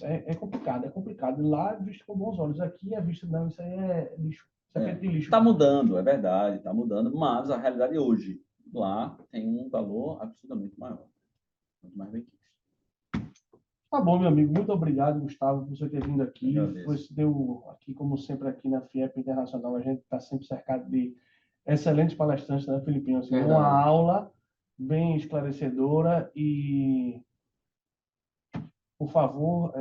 é complicado, é complicado. Lá é visto com bons olhos, aqui é visto, não, isso aí é lixo, isso é feito de lixo. Está mudando, é verdade, está mudando, mas a realidade hoje, lá tem um valor absurdamente maior, muito mais bem quisto. Tá bom, meu amigo. Muito obrigado, Gustavo, por você ter vindo aqui. Agradeço. Você deu aqui, como sempre, aqui na FIEP Internacional, a gente está sempre cercado de excelentes palestrantes, né, Filipinho? Assim, Verdade. uma aula bem esclarecedora e, por favor,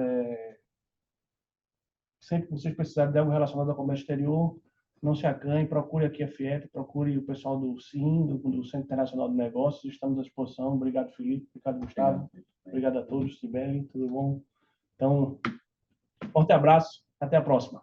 sempre que vocês precisarem de algo relacionado ao comércio exterior, não se acanhe, procure aqui a FIEP, procure o pessoal do CIM, do Centro Internacional de Negócios. Estamos à disposição. Obrigado, Felipe. Obrigado, Gustavo. Obrigado a todos. Sibeli, tudo bom? Então, forte abraço. Até a próxima.